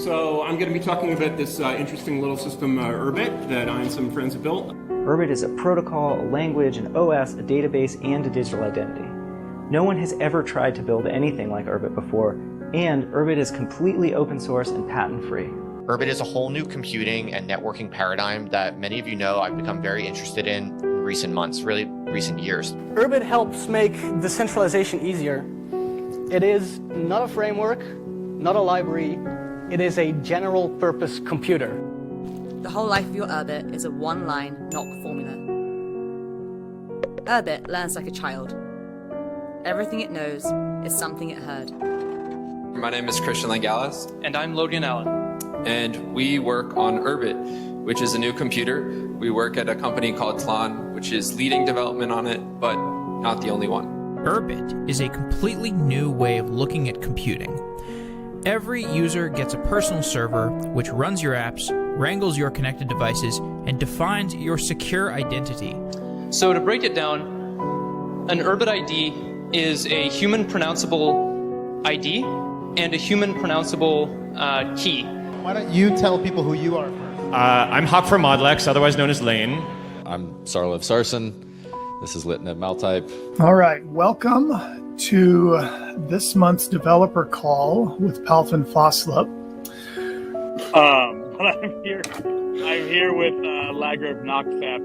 So I'm going to be talking about this interesting little system, Urbit, that I and some friends have built. Urbit is a protocol, a language, an OS, a database, and a digital identity. No one has ever tried to build anything like Urbit before, and Urbit is completely open source and patent-free. Urbit is a whole new computing and networking paradigm that many of you know I've become very interested in recent months, really recent years. Urbit helps make decentralization easier. It is not a framework, not a library, it is a general purpose computer. The whole life of your Urbit is a one-line knock formula. Urbit learns like a child. Everything it knows is something it heard. My name is Christian Langalis. And I'm Logan Allen. And we work on Urbit, which is a new computer. We work at a company called Tlon, which is leading development on it, but not the only one. Urbit is a completely new way of looking at computing. Every user gets a personal server which runs your apps, wrangles your connected devices, and defines your secure identity. So to break it down, an Urbit ID is a human pronounceable ID and a human pronounceable key. Why don't you tell people who you are first? I'm Hawk from Modlex, otherwise known as Lane. I'm Sarlev Sarsen. This is Litnet Maltype. All right, welcome to this month's developer call with Palfin Foslip. I'm here with Lagrave Noxep,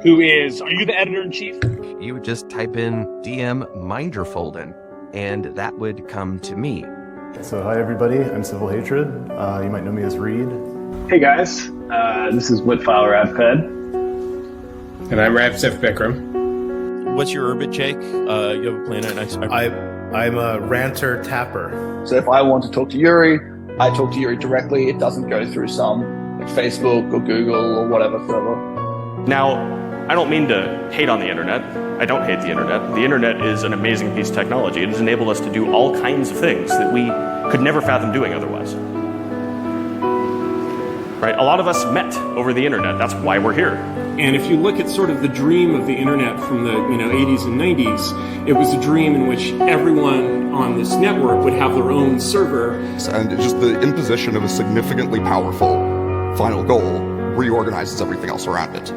who is, are you the editor-in-chief? You would just type in DM Minderfolden, and that would come to me. So hi everybody, I'm Civil Hatred. You might know me as Reed. Hey guys, this is Whitfile Radfed. And I'm Ravsef Bikram. What's your Urbit, Jake? You have a planet. I'm a ranter tapper. So if I want to talk to Yuri, I talk to Yuri directly. It doesn't go through some like Facebook or Google or whatever server. Now, I don't mean to hate on the internet. I don't hate the internet. The internet is an amazing piece of technology. It has enabled us to do all kinds of things that we could never fathom doing otherwise. Right? A lot of us met over the internet. That's why we're here. And if you look at sort of the dream of the internet from the 80s and 90s, it was a dream in which everyone on this network would have their own server. And just the imposition of a significantly powerful final goal reorganizes everything else around it.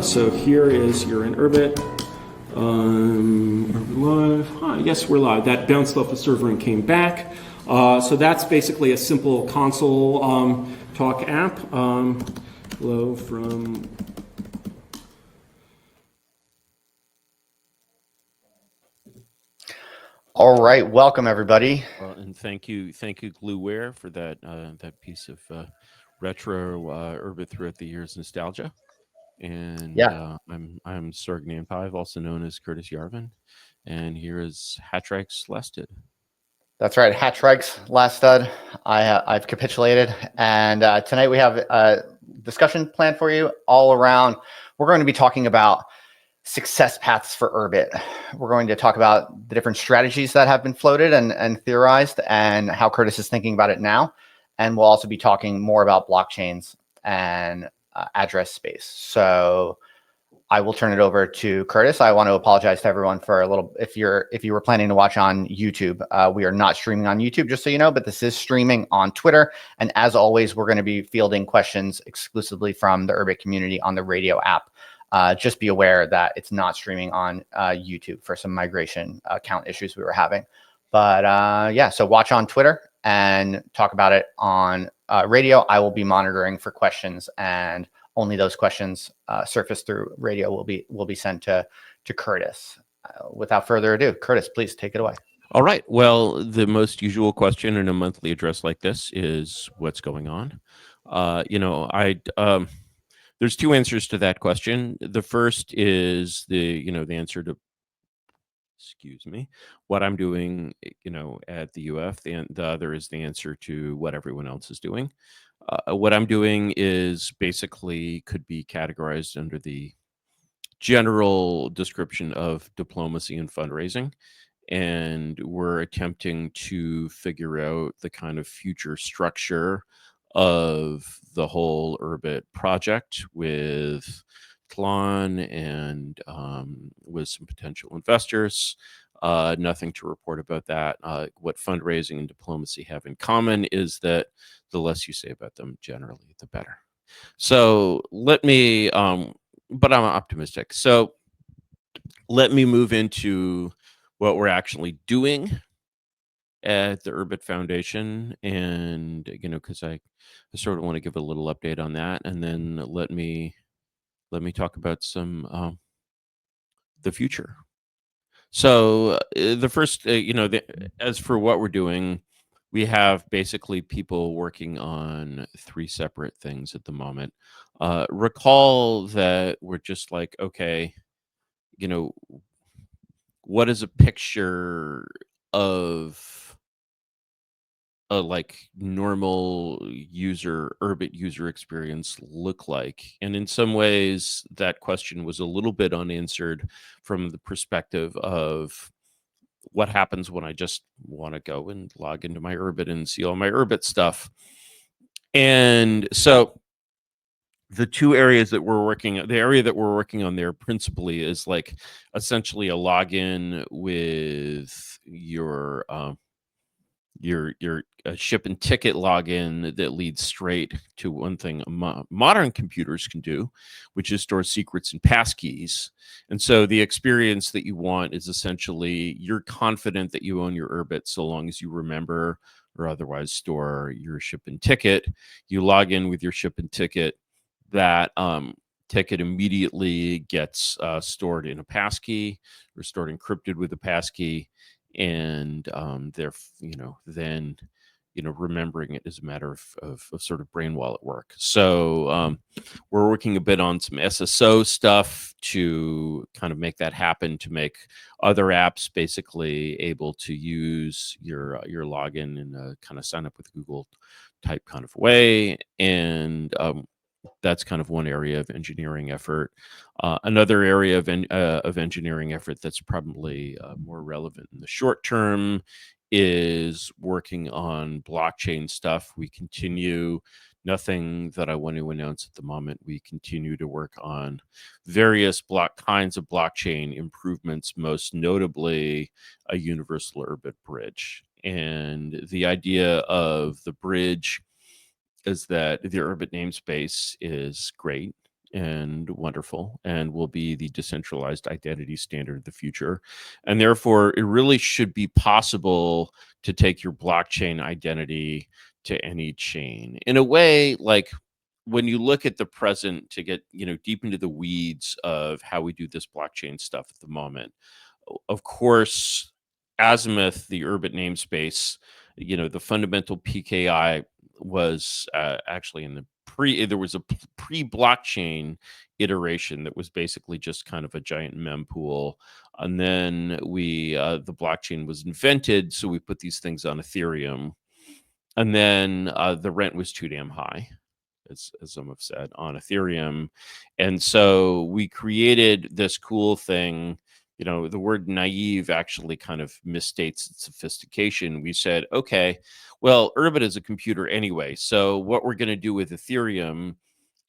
So here is, you're in Urbit. Are we live? Yes, we're live. That bounced off the server and came back. So that's basically a simple console talk app. Hello from... All right, welcome everybody. And thank you, Glueware, for that that piece of retro Urbit throughout the years nostalgia. And yeah, I'm Sorg Nanpive, also known as Curtis Yarvin, and here is Hatrix Lasted. That's right, Hatrix Last Stud. I've capitulated, and tonight we have a discussion planned for you all around. We're going to be talking about success paths for Urbit. We're going to talk about the different strategies that have been floated and theorized and how Curtis is thinking about it now. And we'll also be talking more about blockchains and address space. So I will turn it over to Curtis. I want to apologize to everyone for a little, if you were planning to watch on YouTube, we are not streaming on YouTube, just so you know, but this is streaming on Twitter. And as always, we're going to be fielding questions exclusively from the Urbit community on the radio app. Just be aware that it's not streaming on YouTube for some migration account issues we were having. But yeah, so watch on Twitter and talk about it on radio. I will be monitoring for questions, and only those questions surface through radio will be sent to Curtis. Without further ado, Curtis, please take it away. All right. Well, the most usual question in a monthly address like this is what's going on. There's two answers to that question. The first is the answer to, what I'm doing, at the UF. The other is the answer to what everyone else is doing. What I'm doing is basically could be categorized under the general description of diplomacy and fundraising. And we're attempting to figure out the kind of future structure of the whole Urbit project with Tlon and with some potential investors. Nothing to report about that. What fundraising and diplomacy have in common is that the less you say about them, generally, the better. So let me, but I'm optimistic. So let me move into what we're actually doing at the Urbit Foundation, and because I sort of want to give a little update on that, and then let me talk about some the future. So the first, as for what we're doing, we have basically people working on 3 separate things at the moment. Recall that we're just like, okay, what is a picture of a like normal Urbit user experience look like? And in some ways, that question was a little bit unanswered from the perspective of what happens when I just want to go and log into my Urbit and see all my Urbit stuff. And so the area that we're working on there principally is like essentially a login with your ship and ticket login that leads straight to one thing modern computers can do, which is store secrets and passkeys. And so the experience that you want is essentially you're confident that you own your Urbit so long as you remember or otherwise store your ship and ticket. You log in with your ship and ticket. That ticket immediately gets stored in a passkey or stored encrypted with a passkey. And then remembering it is a matter of sort of brain wallet work. So we're working a bit on some SSO stuff to kind of make that happen, to make other apps basically able to use your login in a kind of sign up with Google type kind of way. And that's kind of one area of engineering effort. Another area of engineering effort that's probably more relevant in the short term is working on blockchain stuff. We continue, nothing that I want to announce at the moment. We continue to work on various kinds of blockchain improvements, most notably a universal Urbit bridge. And the idea of the bridge is that the Urbit namespace is great and wonderful and will be the decentralized identity standard of the future. And therefore, it really should be possible to take your blockchain identity to any chain. In a way, like when you look at the present, to get deep into the weeds of how we do this blockchain stuff at the moment, of course, Azimuth, the Urbit namespace, the fundamental PKI was actually in the there was a pre-blockchain iteration that was basically just kind of a giant mempool, and then the blockchain was invented, so we put these things on Ethereum, and then the rent was too damn high, as some have said, on Ethereum, and so we created this cool thing. The word naive actually kind of misstates its sophistication. We said, okay, well, Urbit is a computer anyway. So what we're going to do with Ethereum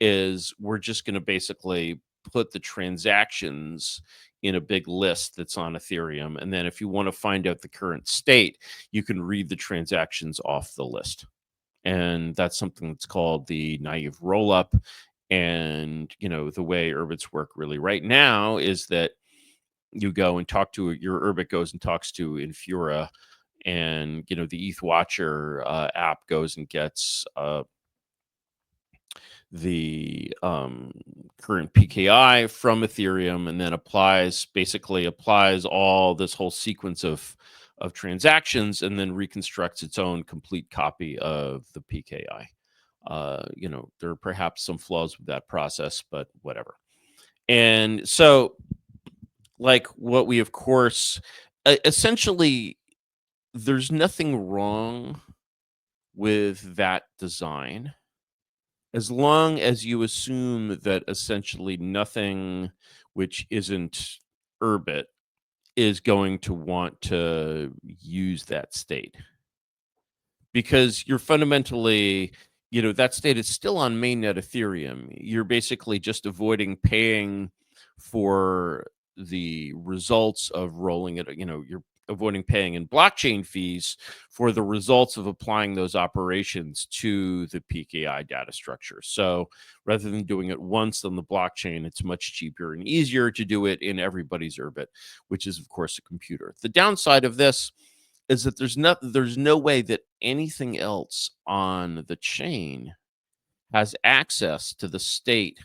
is we're just going to basically put the transactions in a big list that's on Ethereum. And then if you want to find out the current state, you can read the transactions off the list. And that's something that's called the naive rollup. And, the way Urbits work really right now is that you go and talk to your Urbit goes and talks to Infura, and the ETH Watcher app goes and gets the current PKI from Ethereum, and then applies all this whole sequence of transactions, and then reconstructs its own complete copy of the PKI. There are perhaps some flaws with that process, but whatever. And so, like, what we, of course, essentially, there's nothing wrong with that design as long as you assume that essentially nothing which isn't Urbit is going to want to use that state, because you're fundamentally, that state is still on mainnet Ethereum. You're basically just avoiding paying for the results of rolling it, you're avoiding paying in blockchain fees for the results of applying those operations to the PKI data structure. So rather than doing it once on the blockchain, it's much cheaper and easier to do it in everybody's Urbit, which is, of course, a computer. The downside of this is that there's no way that anything else on the chain has access to the state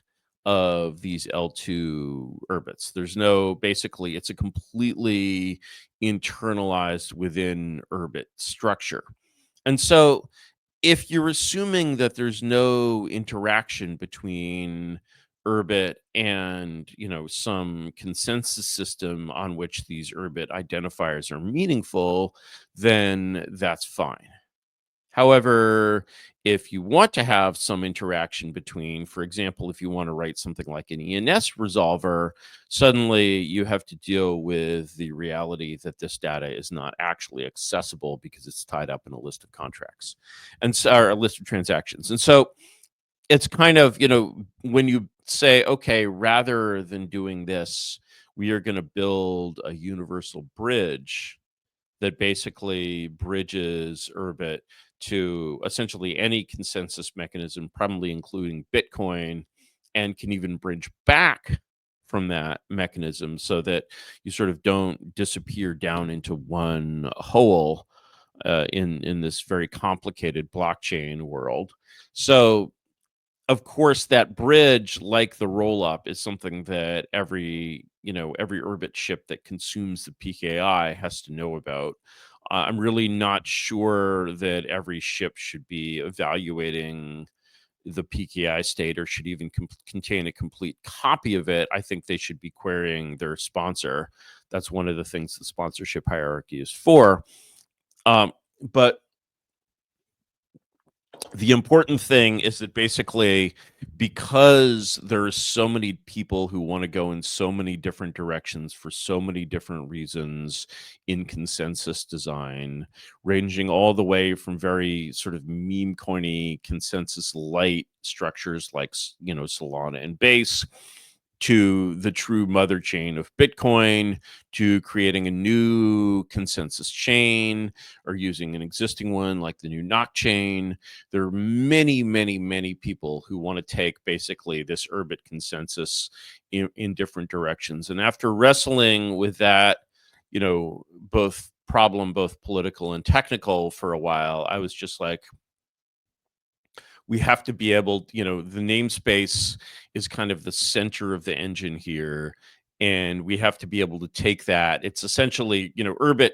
of these L2 Urbits. There's no, basically, it's a completely internalized within Urbit structure. And so if you're assuming that there's no interaction between Urbit and, some consensus system on which these Urbit identifiers are meaningful, then that's fine. However, if you want to have some interaction between, for example, if you want to write something like an ENS resolver, suddenly you have to deal with the reality that this data is not actually accessible because it's tied up in a list of contracts and or a list of transactions. And so it's kind of, when you say, okay, rather than doing this, we are going to build a universal bridge that basically bridges Urbit to essentially any consensus mechanism, probably including Bitcoin, and can even bridge back from that mechanism so that you sort of don't disappear down into one hole in this very complicated blockchain world. So of course, that bridge, like the roll-up, is something that every Urbit ship that consumes the PKI has to know about. I'm really not sure that every ship should be evaluating the PKI state or should even contain a complete copy of it. I think they should be querying their sponsor. That's one of the things the sponsorship hierarchy is for. But the important thing is that basically, because there's so many people who want to go in so many different directions for so many different reasons in consensus design, ranging all the way from very sort of meme coiny consensus light structures like, Solana and Base, to the true mother chain of Bitcoin, to creating a new consensus chain or using an existing one like the new Nock chain. There are many, many, many people who want to take basically this Urbit consensus in different directions. And after wrestling with that, both political and technical for a while, I was just like, we have to be able, the namespace is kind of the center of the engine here. And we have to be able to take that. It's essentially, Urbit,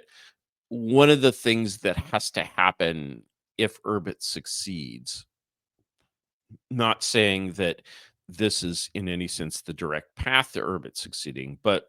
one of the things that has to happen if Urbit succeeds, not saying that this is in any sense the direct path to Urbit succeeding, but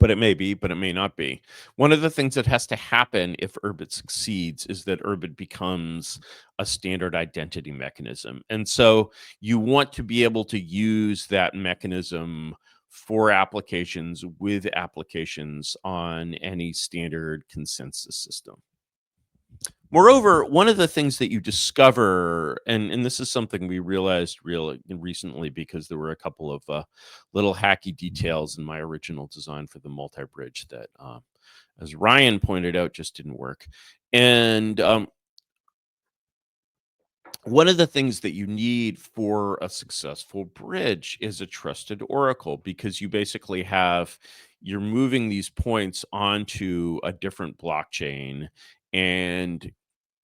it may be, but it may not be. One of the things that has to happen if Urbit succeeds is that Urbit becomes a standard identity mechanism. And so you want to be able to use that mechanism for applications with applications on any standard consensus system. Moreover, one of the things that you discover, and this is something we realized recently because there were a couple of little hacky details in my original design for the multi-bridge that, as Ryan pointed out, just didn't work. And one of the things that you need for a successful bridge is a trusted oracle, because you basically you're moving these points onto a different blockchain, and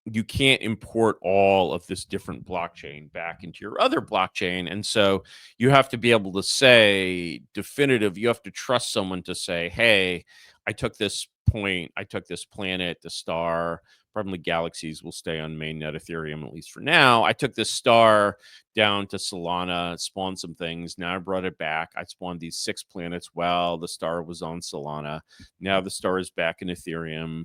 you can't import all of this different blockchain back into your other blockchain. And so you have to be able to say definitive, you have to trust someone to say, hey, I took this point, I took this planet, the star, probably galaxies will stay on mainnet Ethereum, at least for now. I took this star down to Solana, spawned some things. Now I brought it back. I spawned these 6 planets while the star was on Solana. Now the star is back in Ethereum.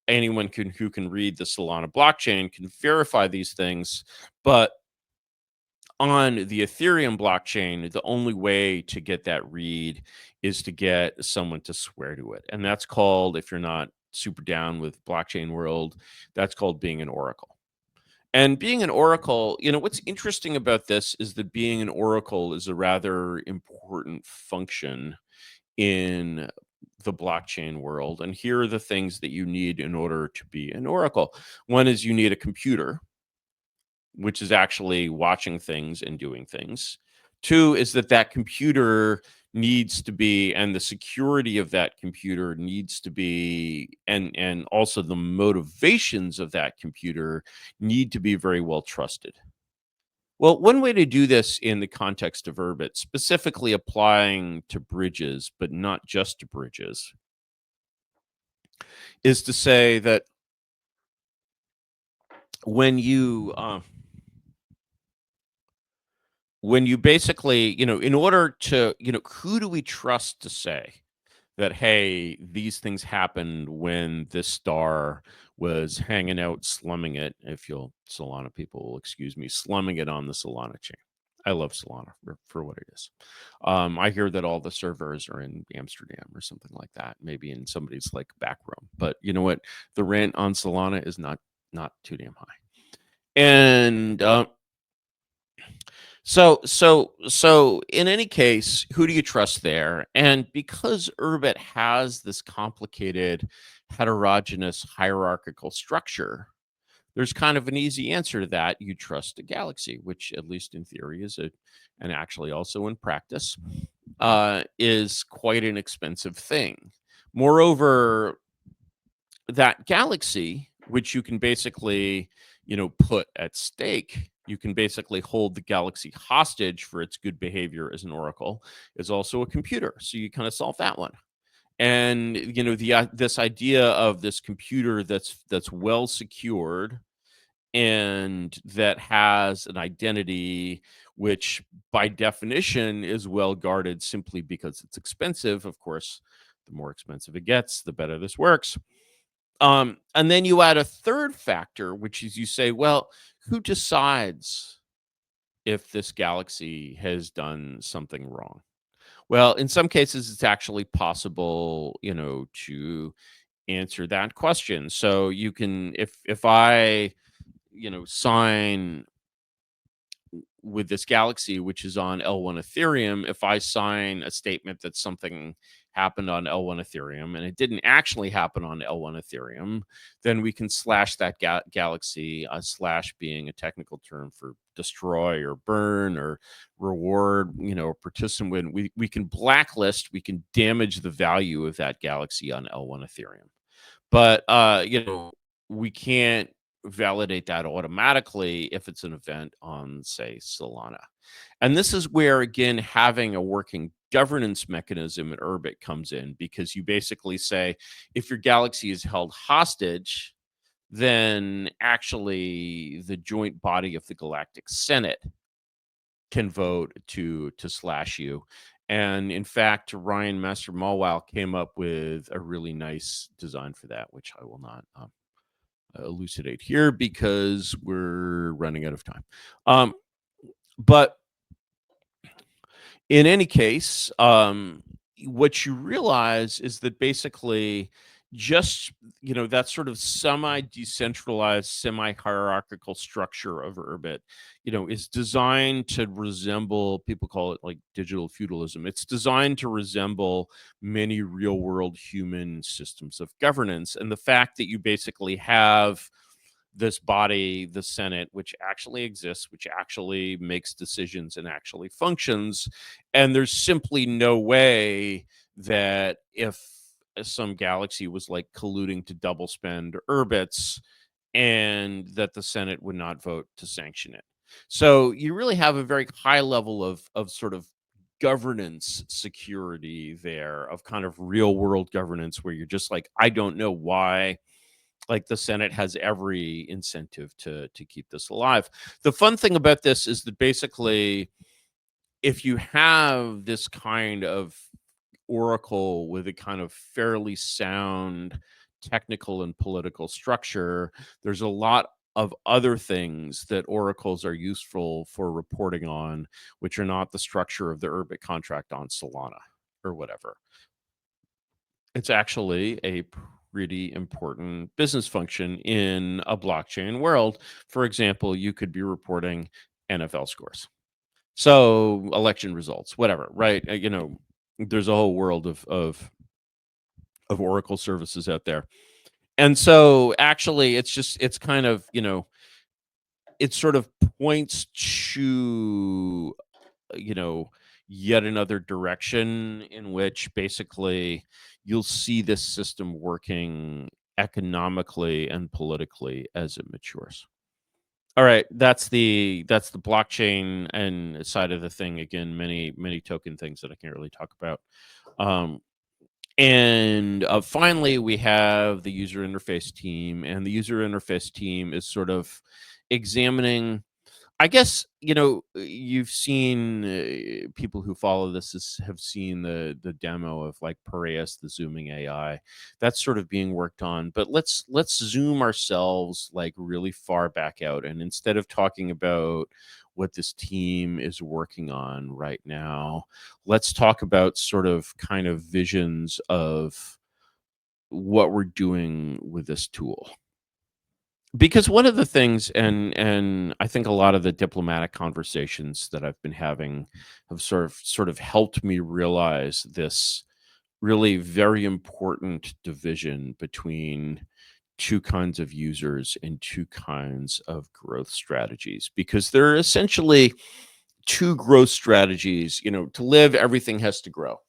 Anyone who can read the Solana blockchain can verify these things, but on the Ethereum blockchain, the only way to get that read is to get someone to swear to it. And that's called, if you're not super down with blockchain world, that's called being an oracle. And being an oracle, what's interesting about this is that being an oracle is a rather important function in the blockchain world. And here are the things that you need in order to be an oracle. One is you need a computer, which is actually watching things and doing things. Two is that computer needs to be, and the security of that computer needs to be, and also the motivations of that computer need to be very well trusted. Well, one way to do this in the context of Urbit, specifically applying to bridges, but not just to bridges, is to say that when you basically, in order to, who do we trust to say that, hey, these things happened when this star was hanging out, slumming it, if you'll, Solana people will excuse me, slumming it on the Solana chain. I love Solana for what it is. I hear that all the servers are in Amsterdam or something like that, maybe in somebody's like back room. But you know what? The rent on Solana is not too damn high. And so in any case, who do you trust there? And because Urbit has this complicated, heterogeneous hierarchical structure, there's kind of an easy answer to that. You trust a galaxy, which at least in theory is and actually also in practice, is quite an expensive thing. Moreover, that galaxy, which you can basically, put at stake, you can basically hold the galaxy hostage for its good behavior as an oracle, is also a computer. So you kind of solve that one. And this idea of this computer that's well secured and that has an identity, which by definition is well guarded simply because it's expensive. Of course, the more expensive it gets, the better this works. And then you add a third factor, which is you say, well, who decides if this galaxy has done something wrong? Well, in some cases, it's actually possible, to answer that question. So you can, if I, sign with this galaxy, which is on L1 Ethereum, if I sign a statement that something happened on L1 Ethereum and it didn't actually happen on L1 Ethereum, then we can slash that galaxy, slash being a technical term for destroy or burn or reward, or participant. We can blacklist, we can damage the value of that galaxy on L1 Ethereum. But, we can't validate that automatically if it's an event on, say, Solana. And this is where, again, having a working governance mechanism in Urbit comes in, because you basically say, if your galaxy is held hostage, then actually the joint body of the Galactic Senate can vote to slash you. And in fact, Ryan Master Malwal came up with a really nice design for that, which I will not elucidate here because we're running out of time. But in any case, what you realize is that basically just, that sort of semi-decentralized, semi-hierarchical structure of Urbit, is designed to resemble, people call it like digital feudalism. It's designed to resemble many real-world human systems of governance. And the fact that you basically have this body, the Senate, which actually exists, which actually makes decisions and actually functions. And there's simply no way that if some galaxy was like colluding to double spend Urbits, and that the Senate would not vote to sanction it. So you really have a very high level of sort of governance security there, of kind of real world governance, where you're just like, I don't know why. Like the Senate has every incentive to keep this alive. The fun thing about this is that basically, if you have this kind of oracle with a kind of fairly sound technical and political structure, there's a lot of other things that oracles are useful for reporting on, which are not the structure of the Urbit contract on Solana or whatever. It's actually a pretty important business function in a blockchain world. For example, you could be reporting NFL scores, so election results, whatever, right? There's a whole world of Oracle services out there. And so actually it's kind of, it sort of points to, yet another direction in which basically you'll see this system working economically and politically as it matures. All right, that's the blockchain and side of the thing. Again, many token things that I can't really talk about. And finally, we have the user interface team, and the user interface team is sort of examining. I guess you've seen people who follow this have seen the demo of like Piraeus, the zooming AI. That's sort of being worked on. But let's zoom ourselves like really far back out, and instead of talking about what this team is working on right now, let's talk about sort of kind of visions of what we're doing with this tool. Because one of the things, and I think a lot of the diplomatic conversations that I've been having have sort of helped me realize this really very important division between two kinds of users and two kinds of growth strategies. Because there are essentially two growth strategies. To live, everything has to grow,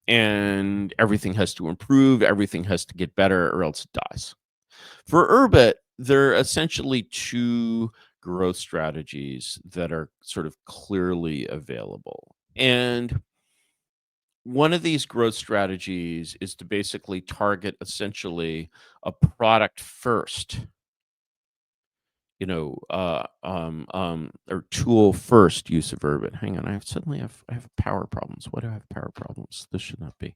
and everything has to improve, everything has to get better, or else it dies. For Urbit, there are essentially two growth strategies that are sort of clearly available. And one of these growth strategies is to basically target essentially a product first, or tool first use of Urbit. Hang on, I have power problems. Why do I have power problems? This should not be.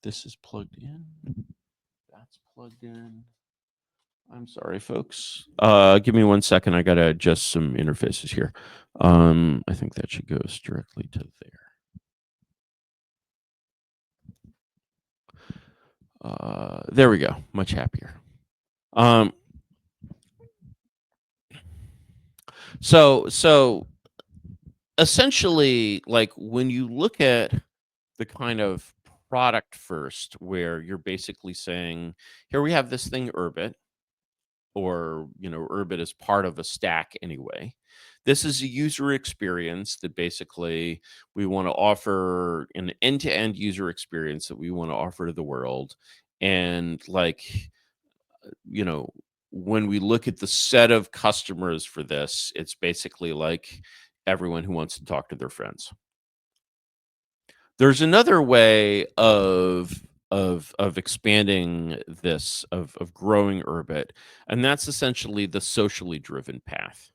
This is plugged in. That's plugged in. I'm sorry, folks. Give me 1 second. I gotta adjust some interfaces here. I think that should go directly to there. There we go. Much happier. So essentially, like when you look at the kind of product first, where you're basically saying, here we have this thing, Urbit, or Urbit is part of a stack anyway. This is a user experience that basically we want to offer, an end-to-end user experience that we want to offer to the world. And when we look at the set of customers for this, it's basically like everyone who wants to talk to their friends. There's another way of expanding this, of growing Urbit, and that's essentially the socially driven path.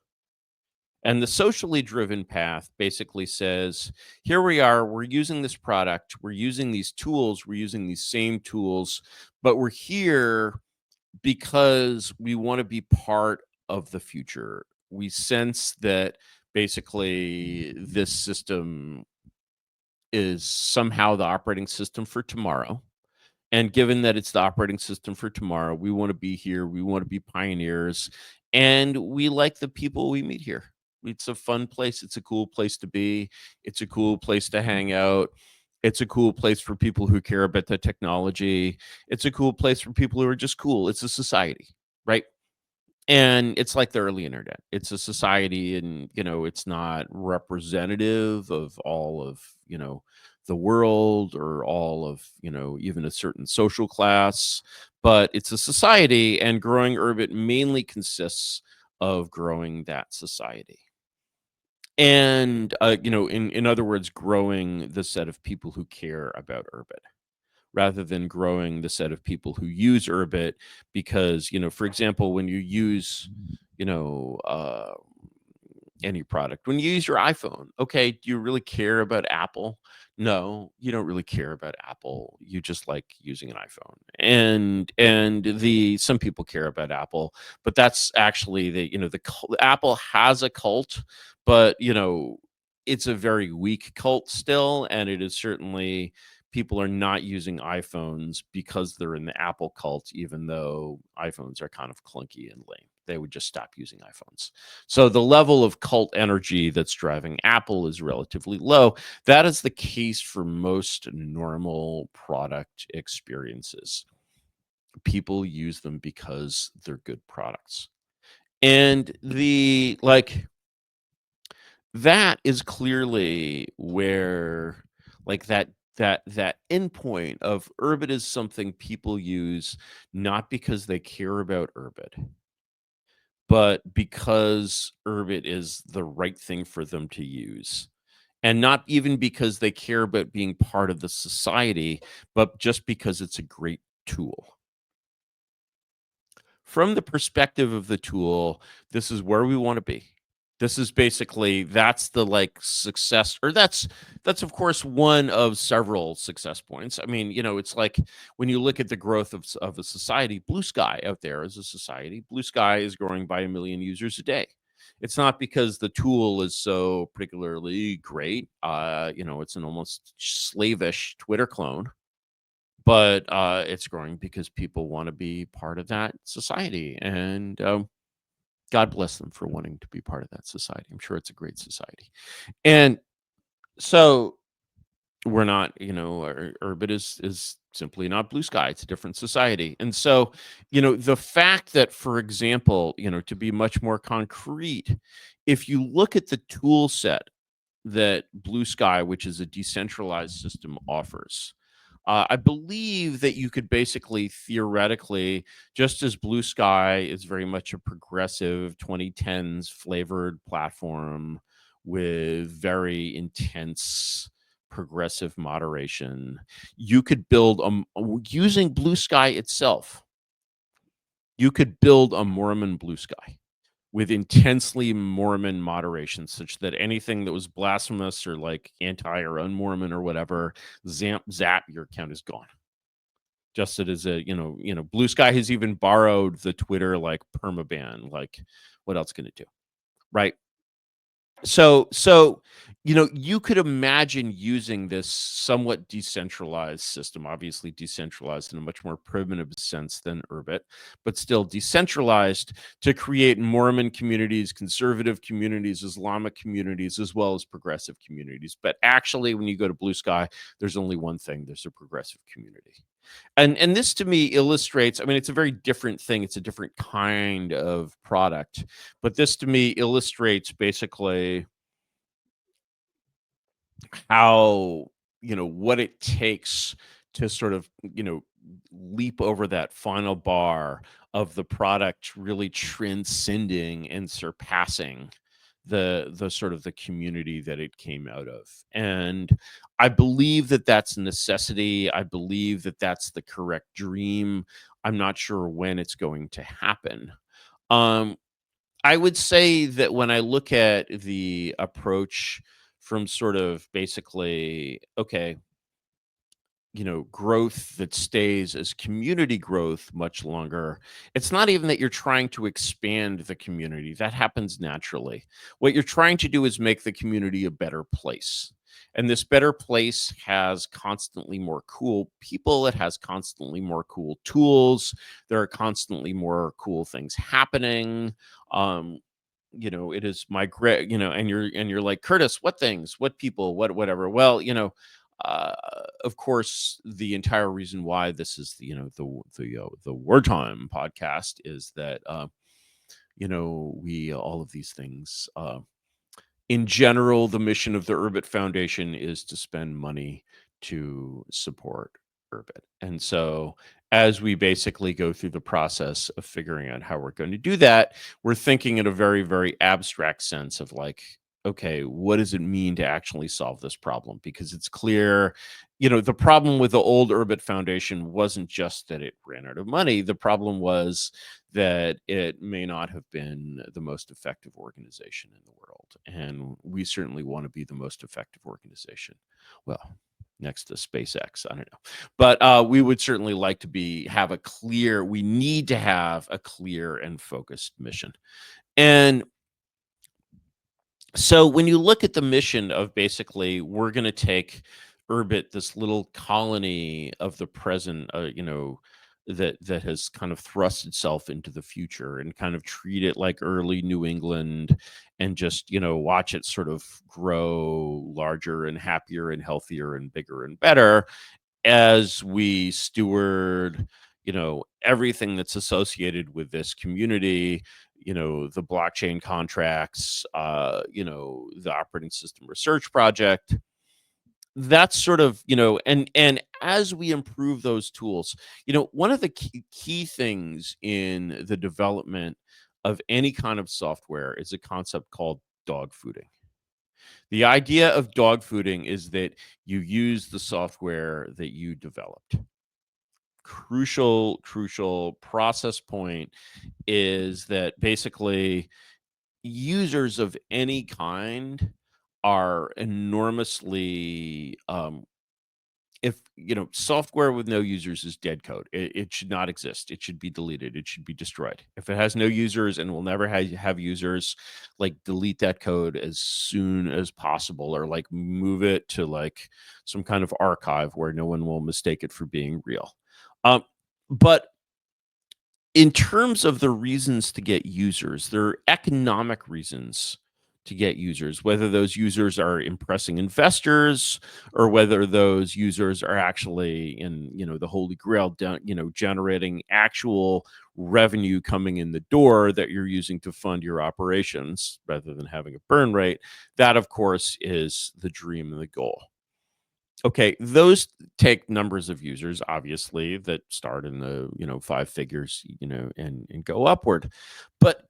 And the socially driven path basically says, here we are, we're using this product, we're using these tools, we're using these same tools, but we're here because we want to be part of the future. We sense that basically this system is somehow the operating system for tomorrow. And given that it's the operating system for tomorrow, we want to be here. We want to be pioneers. And we like the people we meet here. It's a fun place. It's a cool place to be. It's a cool place to hang out. It's a cool place for people who care about the technology. It's a cool place for people who are just cool. It's a society, right? And it's like the early internet. It's a society, and it's not representative of all of the world, or all of even a certain social class, but it's a society, and growing Urbit mainly consists of growing that society. And in other words, growing the set of people who care about Urbit, rather than growing the set of people who use Urbit. Because for example, when you use any product, when you use your iPhone, okay, do you really care about Apple? No, you don't really care about Apple. You just like using an iPhone. And some people care about Apple, but that's actually the Apple has a cult, but it's a very weak cult still, and it is certainly, people are not using iPhones because they're in the Apple cult, even though iPhones are kind of clunky and lame. they would just stop using iPhones. So the level of cult energy that's driving Apple is relatively low. That is the case for most normal product experiences. People use them because they're good products. And that is clearly where that endpoint of Urbit is something people use not because they care about Urbit, but because Urbit is the right thing for them to use. And not even because they care about being part of the society, but just because it's a great tool. From the perspective of the tool, this is where we want to be. This is basically, that's the success, or that's of course one of several success points. I mean, it's like when you look at the growth of a society, Blue Sky out there as a society, Blue Sky is growing by 1 million users a day. It's not because the tool is so particularly great. It's an almost slavish Twitter clone, but it's growing because people want to be part of that society, and God bless them for wanting to be part of that society. I'm sure it's a great society. And so we're not, Urbit is simply not Blue Sky. It's a different society. And so, the fact that, for example, to be much more concrete, if you look at the tool set that Blue Sky, which is a decentralized system, offers, I believe that you could basically theoretically, just as Blue Sky is very much a progressive 2010s flavored platform with very intense progressive moderation, you could build using Blue Sky itself. You could build a Mormon Blue Sky with intensely Mormon moderation, such that anything that was blasphemous or anti or un-Mormon or whatever, zap, your account is gone. Just as Blue Sky has even borrowed the Twitter permaban. What else can it do, right? So you could imagine using this somewhat decentralized system, obviously decentralized in a much more primitive sense than Urbit, but still decentralized, to create Mormon communities, conservative communities, Islamic communities, as well as progressive communities. But actually, when you go to Blue Sky, there's only one thing: there's a progressive community. And this to me illustrates, I mean, it's a very different thing. It's a different kind of product. But this to me illustrates basically how, what it takes to sort of, leap over that final bar of the product really transcending and surpassing the sort of the community that it came out of. And I believe that that's a necessity. I believe that that's the correct dream. I'm not sure when it's going to happen. I would say that when I look at the approach from sort of basically, okay, growth that stays as community growth much longer. It's not even that you're trying to expand the community. That happens naturally. What you're trying to do is make the community a better place. And this better place has constantly more cool people. It has constantly more cool tools. There are constantly more cool things happening. It is and you're like, Curtis, what things, what people, whatever. Well, of course, the entire reason why this is the Wartime podcast is that we all of these things. In general, the mission of the Urbit Foundation is to spend money to support Urbit, and so as we basically go through the process of figuring out how we're going to do that, we're thinking in a very, very abstract sense of okay, what does it mean to actually solve this problem? Because it's clear, the problem with the old Urbit Foundation wasn't just that it ran out of money. The problem was that it may not have been the most effective organization in the world. And we certainly want to be the most effective organization. Well, next to SpaceX, I don't know. But we would certainly like to we need to have a clear and focused mission. And so when you look at the mission of basically, we're going to take Urbit, this little colony of the present, that has kind of thrust itself into the future, and kind of treat it like early New England, and just watch it sort of grow larger and happier and healthier and bigger and better as we steward everything that's associated with this community, the blockchain contracts, the operating system research project. That's sort of, and as we improve those tools, one of the key things in the development of any kind of software is a concept called dog fooding. The idea of dog fooding is that you use the software that you developed. Crucial process point is that basically users of any kind are enormously if software with no users is dead code. It should not exist. It should be deleted. It should be destroyed. If it has no users and will never have users, like, delete that code as soon as possible, or like move it to like some kind of archive where no one will mistake it for being real. But in terms of the reasons to get users, there are economic reasons to get users, whether those users are impressing investors, or whether those users are actually in, the holy grail, generating actual revenue coming in the door that you're using to fund your operations rather than having a burn rate. That, of course, is the dream and the goal. Okay, those take numbers of users, obviously, that start in the, 5 figures, and go upward. But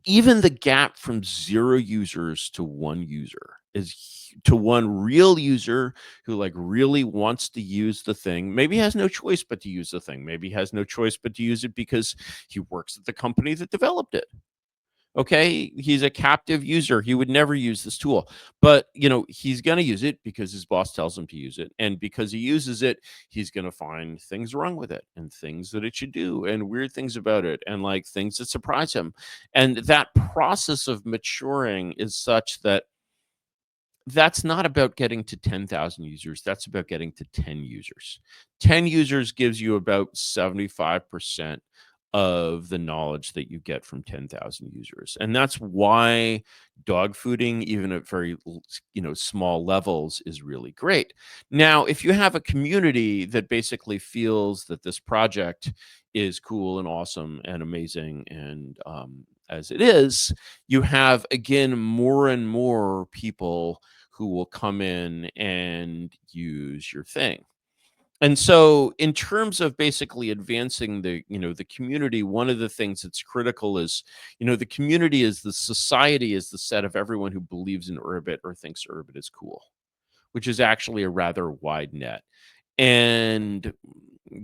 even the gap from 0 users to 1 user to one real user who, like, really wants to use the thing, maybe has no choice but to use the thing, maybe has no choice but to use it because he works at the company that developed it. Okay, he's a captive user. He would never use this tool, but he's going to use it because his boss tells him to use it, and because he uses it, he's going to find things wrong with it, and things that it should do, and weird things about it, and like things that surprise him. And that process of maturing is such that that's not about getting to 10,000 users. That's about getting to 10 users. 10 users gives you about 75% of the knowledge that you get from 10,000 users. And that's why dog fooding, even at very, small levels, is really great. Now, if you have a community that basically feels that this project is cool and awesome and amazing, and as it is, you have, again, more and more people who will come in and use your thing. And so, in terms of basically advancing the community, one of the things that's critical is, the community is the society, is the set of everyone who believes in Urbit or thinks Urbit is cool, which is actually a rather wide net. And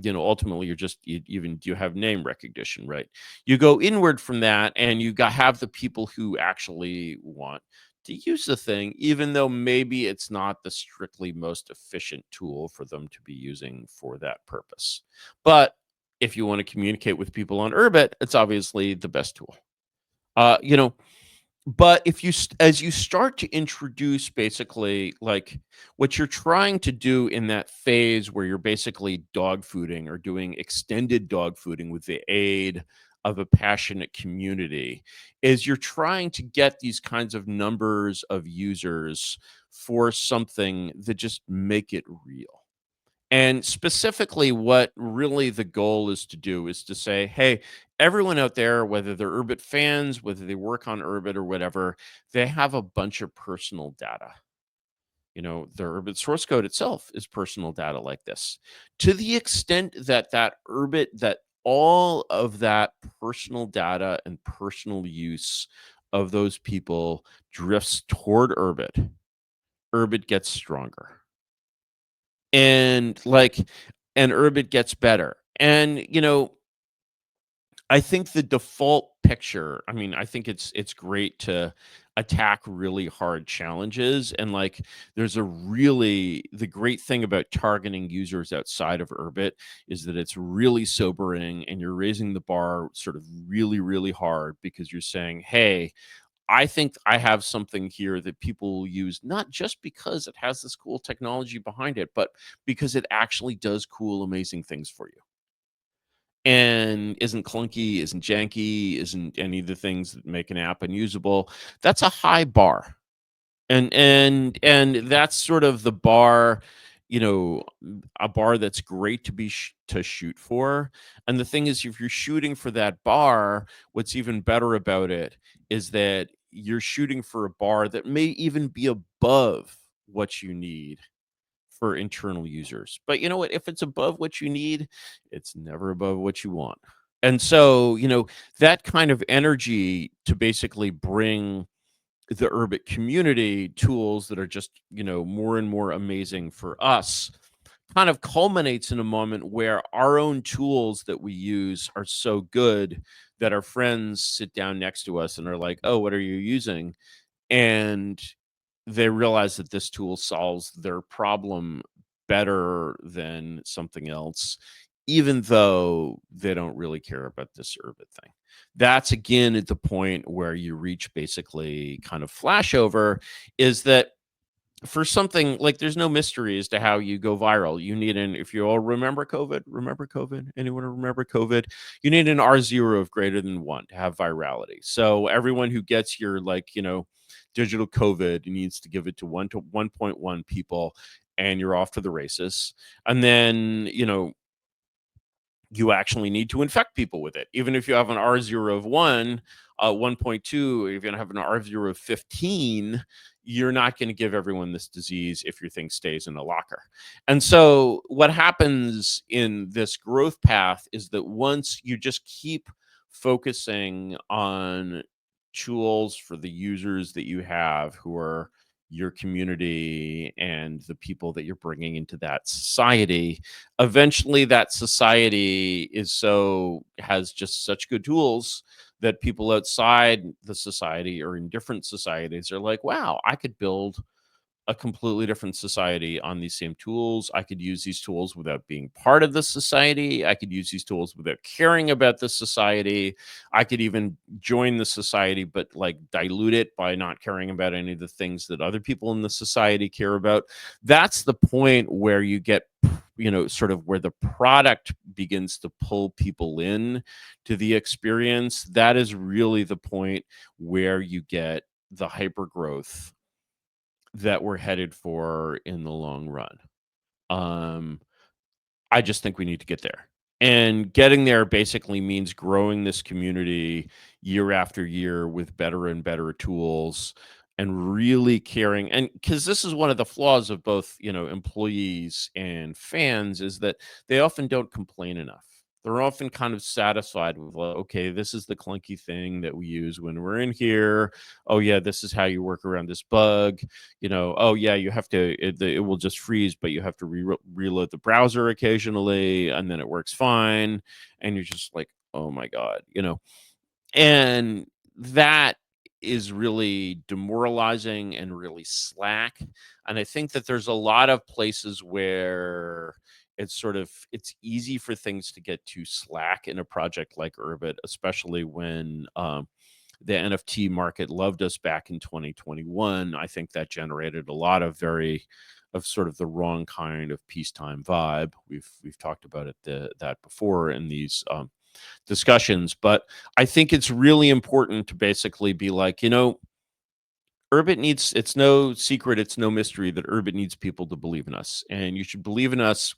ultimately, you have name recognition, right? You go inward from that, and you have the people who actually want to use the thing, even though maybe it's not the strictly most efficient tool for them to be using for that purpose. But if you want to communicate with people on Urbit, it's obviously the best tool. But as you start to introduce, basically, like, what you're trying to do in that phase where you're basically dog fooding or doing extended dog fooding with the aid of a passionate community, is you're trying to get these kinds of numbers of users for something that just make it real. And specifically, what really the goal is to do is to say, hey, everyone out there, whether they're Urbit fans, whether they work on Urbit or whatever, they have a bunch of personal data. The Urbit source code itself is personal data like this. To the extent that that all of that personal data and personal use of those people drifts toward Urbit, Urbit gets stronger. And Urbit gets better. And I think the default picture, I think it's great to attack really hard challenges. And there's the great thing about targeting users outside of Urbit is that it's really sobering, and you're raising the bar sort of really, really hard, because you're saying, hey, I think I have something here that people will use, not just because it has this cool technology behind it, but because it actually does cool, amazing things for you. and isn't clunky, isn't janky, isn't any of the things that make an app unusable, that's a high bar. And that's sort of the bar, a bar that's great to be to shoot for. And the thing is, if you're shooting for that bar, what's even better about it is that you're shooting for a bar that may even be above what you need for internal users. But you know what? If it's above what you need, it's never above what you want. And so, that kind of energy to basically bring the Urbit community tools that are just, more and more amazing for us kind of culminates in a moment where our own tools that we use are so good that our friends sit down next to us and are like, "Oh, what are you using?" And they realize that this tool solves their problem better than something else, even though they don't really care about this Urbit thing. That's again at the point where you reach basically kind of flashover, is that for something like, there's no mystery as to how you go viral. You need if you all remember COVID, anyone remember COVID? You need an R0 of greater than 1 to have virality. So everyone who gets your digital COVID needs to give it to 1.1 people, and you're off to the races. And then, you actually need to infect people with it. Even if you have an R0 of 1, 1.2, you're going to have an R0 of 15, you're not going to give everyone this disease if your thing stays in a locker. And so what happens in this growth path is that once you just keep focusing on tools for the users that you have, who are your community and the people that you're bringing into that society, eventually that society has just such good tools that people outside the society or in different societies are like, wow, I could build a completely different society on these same tools. I could use these tools without being part of the society. I could use these tools without caring about the society. I could even join the society, but dilute it by not caring about any of the things that other people in the society care about. That's the point where you get, sort of where the product begins to pull people in to the experience. That is really the point where you get the hyper growth that we're headed for in the long run. I just think we need to get there. And getting there basically means growing this community year after year with better and better tools, and really caring. And because this is one of the flaws of both, employees and fans, is that they often don't complain enough. They're often kind of satisfied with, okay, this is the clunky thing that we use when we're in here. Oh yeah, this is how you work around this bug. Oh yeah, you have to, it will just freeze, but you have to reload the browser occasionally, and then it works fine. And you're just like, oh my God, and that is really demoralizing and really slack. And I think that there's a lot of places where it's easy for things to get too slack in a project like Urbit, especially when the NFT market loved us back in 2021. I think that generated a lot of sort of the wrong kind of peacetime vibe. We've talked about it that before in these discussions, but I think it's really important to basically be like, Urbit needs, it's no secret, it's no mystery that Urbit needs people to believe in us, and you should believe in us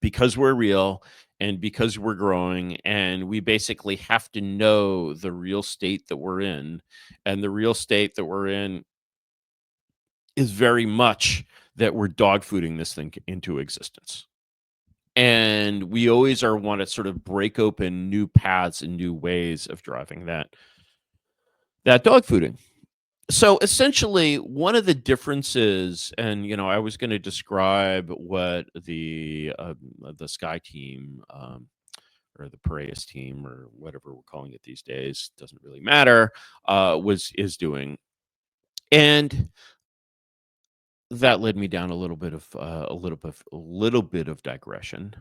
because we're real and because we're growing, and we basically have to know the real state that we're in. And the real state that we're in is very much that we're dogfooding this thing into existence. And we always want to sort of break open new paths and new ways of driving that dogfooding. So essentially, one of the differences, and I was going to describe what the Sky team, or the Piraeus team, or whatever we're calling it these days, doesn't really matter, is doing, and that led me down a little bit of digression.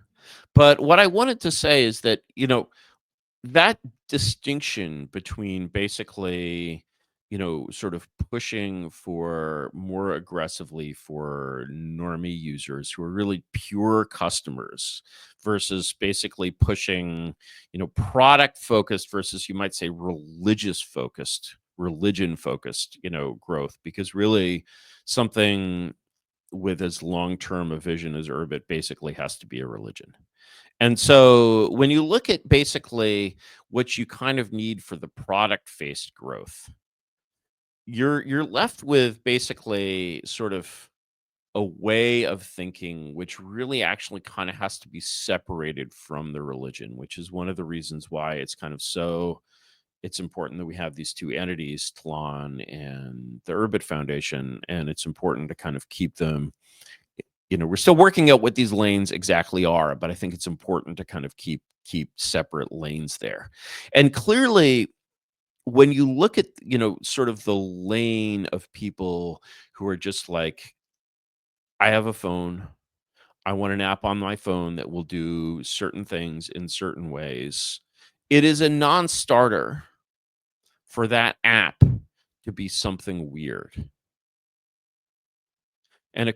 But what I wanted to say is that that distinction between basically sort of pushing for more aggressively for normie users who are really pure customers versus basically pushing, product focused versus you might say religion focused, growth, because really something with as long-term a vision as Urbit basically has to be a religion. And so when you look at basically what you kind of need for the product-faced growth, you're left with basically sort of a way of thinking which really actually kind of has to be separated from the religion, which is one of the reasons why it's important that we have these two entities, Tlon and the Urbit Foundation, and it's important to kind of keep them. We're still working out what these lanes exactly are, but I think it's important to kind of keep separate lanes there. And clearly, when you look at, sort of the lane of people who are just like, I have a phone, I want an app on my phone that will do certain things in certain ways, it is a non-starter for that app to be something weird. And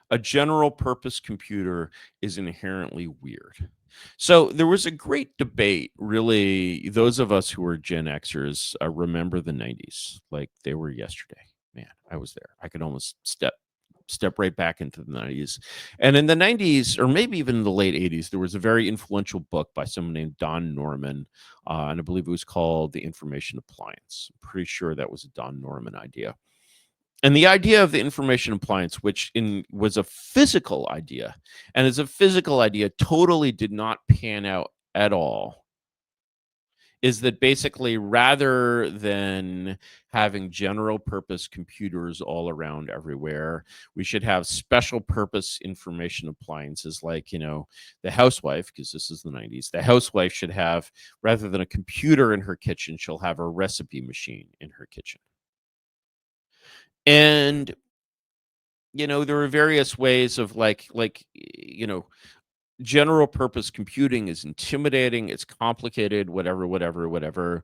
a general purpose computer, is inherently weird. So there was a great debate, really. Those of us who are Gen Xers remember the 90s like they were yesterday. Man, I was there. I could almost step right back into the 90s. And in the 90s, or maybe even in the late 80s, there was a very influential book by someone named Don Norman, and I believe it was called The Information Appliance. I'm pretty sure that was a Don Norman idea. And the idea of the information appliance, which was a physical idea, and as a physical idea totally did not pan out at all, is that basically rather than having general purpose computers all around everywhere, we should have special purpose information appliances like, the housewife, because this is the 90s, the housewife should have, rather than a computer in her kitchen, she'll have a recipe machine in her kitchen. And there are various ways of general purpose computing is intimidating, it's complicated, whatever.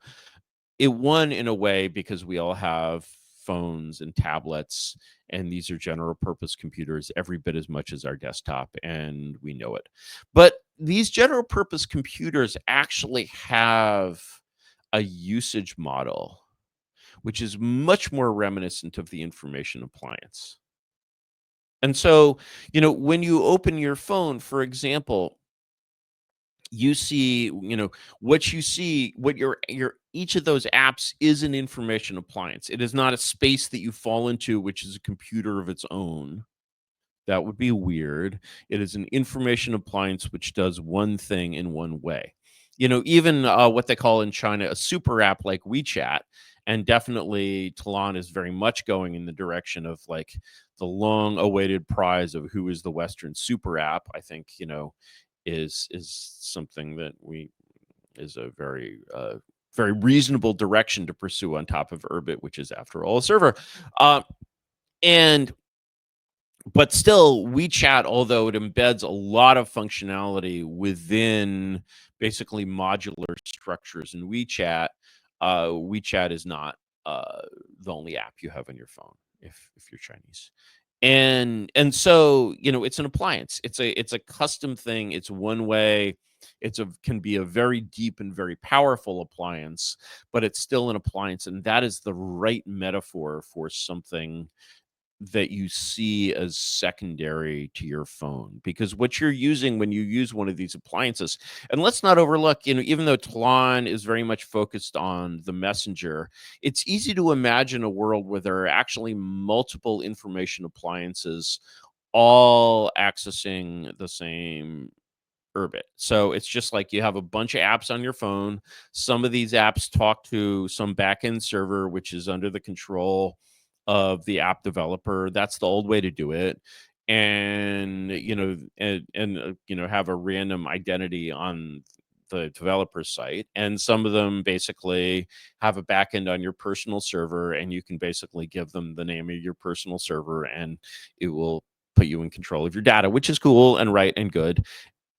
It won in a way because we all have phones and tablets, and these are general purpose computers every bit as much as our desktop, and we know it. But these general purpose computers actually have a usage model which is much more reminiscent of the information appliance. And so, when you open your phone, for example, you see, what your each of those apps is an information appliance. It is not a space that you fall into, which is a computer of its own. That would be weird. It is an information appliance which does one thing in one way. Even what they call in China a super app like WeChat, and definitely Talon is very much going in the direction of like the long-awaited prize of who is the Western super app. I think is something that is a very very reasonable direction to pursue on top of Urbit, which is after all a server. But still, WeChat, although it embeds a lot of functionality within basically modular structures in WeChat, WeChat is not the only app you have on your phone if you're Chinese. And so, it's an appliance. It's a custom thing. It's one way. Can be a very deep and very powerful appliance, but it's still an appliance, and that is the right metaphor for something that you see as secondary to your phone, because what you're using when you use one of these appliances, and let's not overlook, even though Tlon is very much focused on the messenger, it's easy to imagine a world where there are actually multiple information appliances all accessing the same Urbit. So it's just like you have a bunch of apps on your phone. Some of these apps talk to some backend server, which is under the control of the app developer. That's the old way to do it. And have a random identity on the developer site, and some of them basically have a backend on your personal server, and you can basically give them the name of your personal server, and it will put you in control of your data, which is cool and right and good.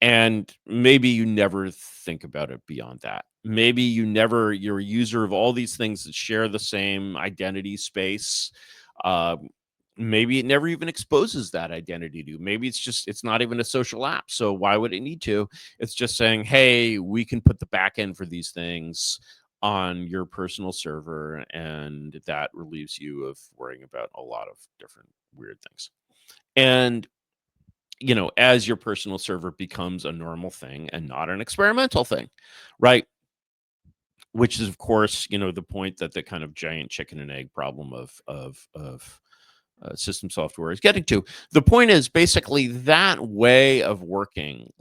And maybe you never think about it beyond that. maybe you're a user of all these things that share the same identity space. Maybe it never even exposes that identity to you. Maybe it's not even a social app. So why would it need to? It's just saying, hey, we can put the back end for these things on your personal server, and that relieves you of worrying about a lot of different weird things. And as your personal server becomes a normal thing and not an experimental thing, right? Which is, of course, the point that the kind of giant chicken and egg problem of system software is getting to. The point is basically that way of working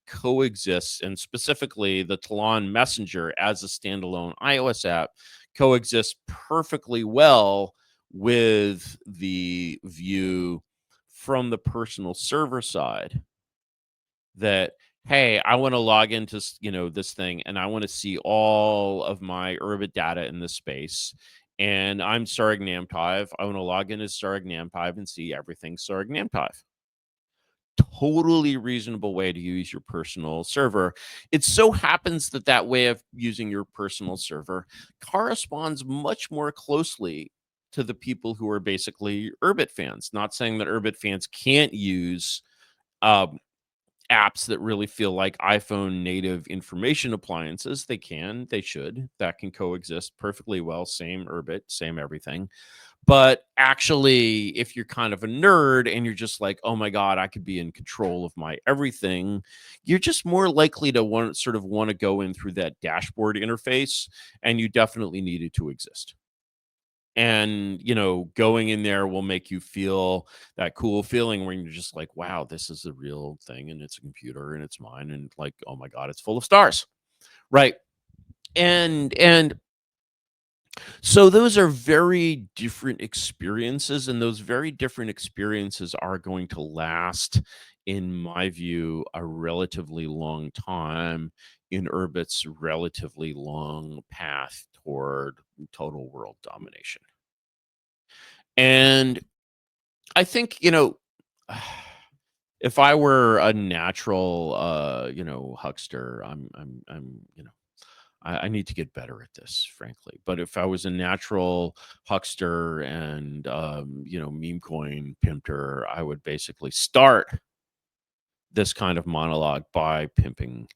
coexists, and specifically the Talon Messenger as a standalone iOS app coexists perfectly well with the view from the personal server side that, hey, I want to log into this thing, and I want to see all of my Urbit data in this space, and I'm Sarg Namtiv. I want to log into Sarg Namtiv and see everything Sarg Namtiv. Totally reasonable way to use your personal server. It so happens that way of using your personal server corresponds much more closely to the people who are basically Urbit fans. Not saying that Urbit fans can't use apps that really feel like iPhone native information appliances. They can, they should. That can coexist perfectly well. Same Urbit, same everything. But actually, if you're kind of a nerd and you're just like, oh my God, I could be in control of my everything, you're just more likely to want to go in through that dashboard interface, and you definitely need it to exist. And, going in there will make you feel that cool feeling where you're just like, wow, this is a real thing, and it's a computer, and it's mine, and like, oh my God, it's full of stars. Right. And so those are very different experiences, and those very different experiences are going to last, in my view, a relatively long time in Urbit's relatively long path toward total world domination. And I think, if I were a natural, huckster, I need to get better at this, frankly. But if I was a natural huckster and, meme coin pimpter, I would basically start this kind of monologue by pimping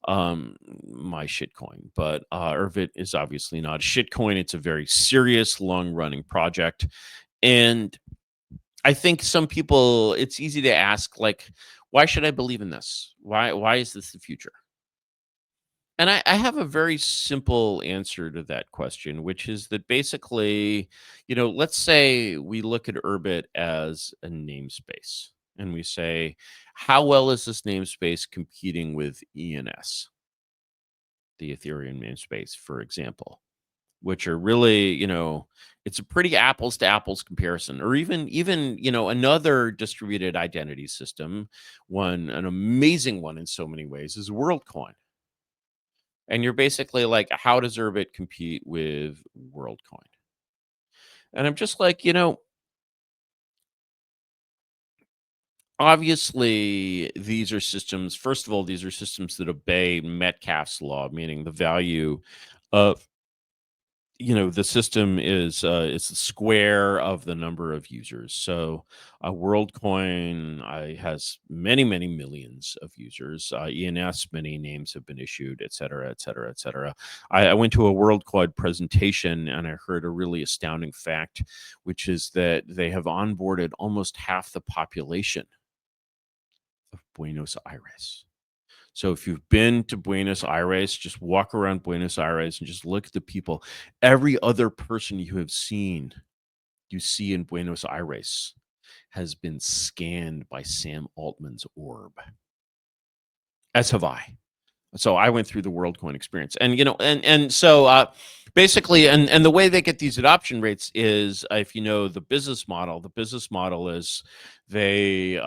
my shitcoin. But Urbit is obviously not a shitcoin. It's a very serious, long-running project. And I think some people, it's easy to ask, why should I believe in this? Why is this the future? And I have a very simple answer to that question, which is that basically, let's say we look at Urbit as a namespace, and we say, how well is this namespace competing with ENS, the Ethereum namespace, for example? Which are really, it's a pretty apples to apples comparison. Or even, another distributed identity system, an amazing one in so many ways, is WorldCoin. And you're basically like, how does Urbit compete with WorldCoin? And I'm just like, obviously, these are systems, first of all, these are systems that obey Metcalfe's law, meaning the value of the system is the square of the number of users. So WorldCoin has many, many millions of users. ENS, many names have been issued, et cetera, et cetera, et cetera. I went to a WorldCoin presentation, and I heard a really astounding fact, which is that they have onboarded almost half the population of Buenos Aires. So if you've been to Buenos Aires, just walk around Buenos Aires and just look at the people. Every other person you see in Buenos Aires has been scanned by Sam Altman's orb. As have I. So I went through the WorldCoin experience, and so basically, and the way they get these adoption rates is, if the business model is they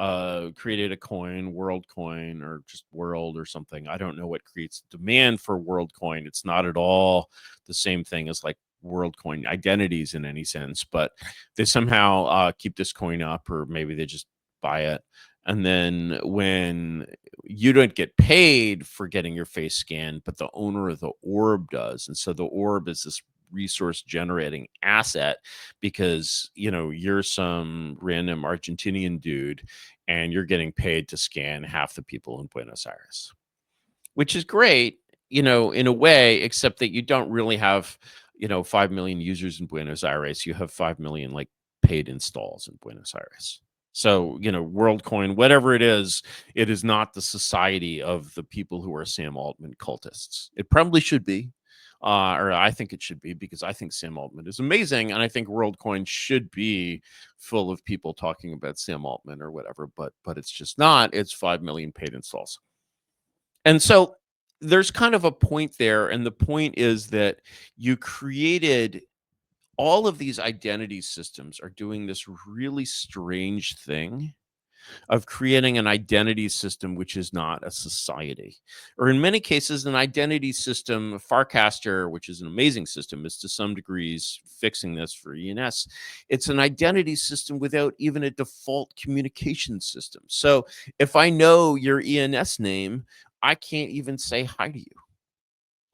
created a coin, WorldCoin, or just World or something. I don't know what creates demand for WorldCoin. It's not at all the same thing as like WorldCoin identities in any sense, but they somehow keep this coin up, or maybe they just buy it. And then when you don't get paid for getting your face scanned, but the owner of the orb does. And so the orb is this resource generating asset because, you're some random Argentinian dude and you're getting paid to scan half the people in Buenos Aires, which is great, in a way, except that you don't really have, 5 million users in Buenos Aires. You have 5 million like paid installs in Buenos Aires. So, WorldCoin, whatever it is not the society of the people who are Sam Altman cultists. It probably should be, or I think it should be, because I think Sam Altman is amazing, and I think WorldCoin should be full of people talking about Sam Altman or whatever, but it's just not. It's 5 million paid installs. And so there's kind of a point there, and the point is that you created all of these identity systems are doing this really strange thing of creating an identity system which is not a society. Or in many cases, an identity system, Farcaster, which is an amazing system, is to some degrees fixing this for ENS. It's an identity system without even a default communication system. So if I know your ENS name, I can't even say hi to you.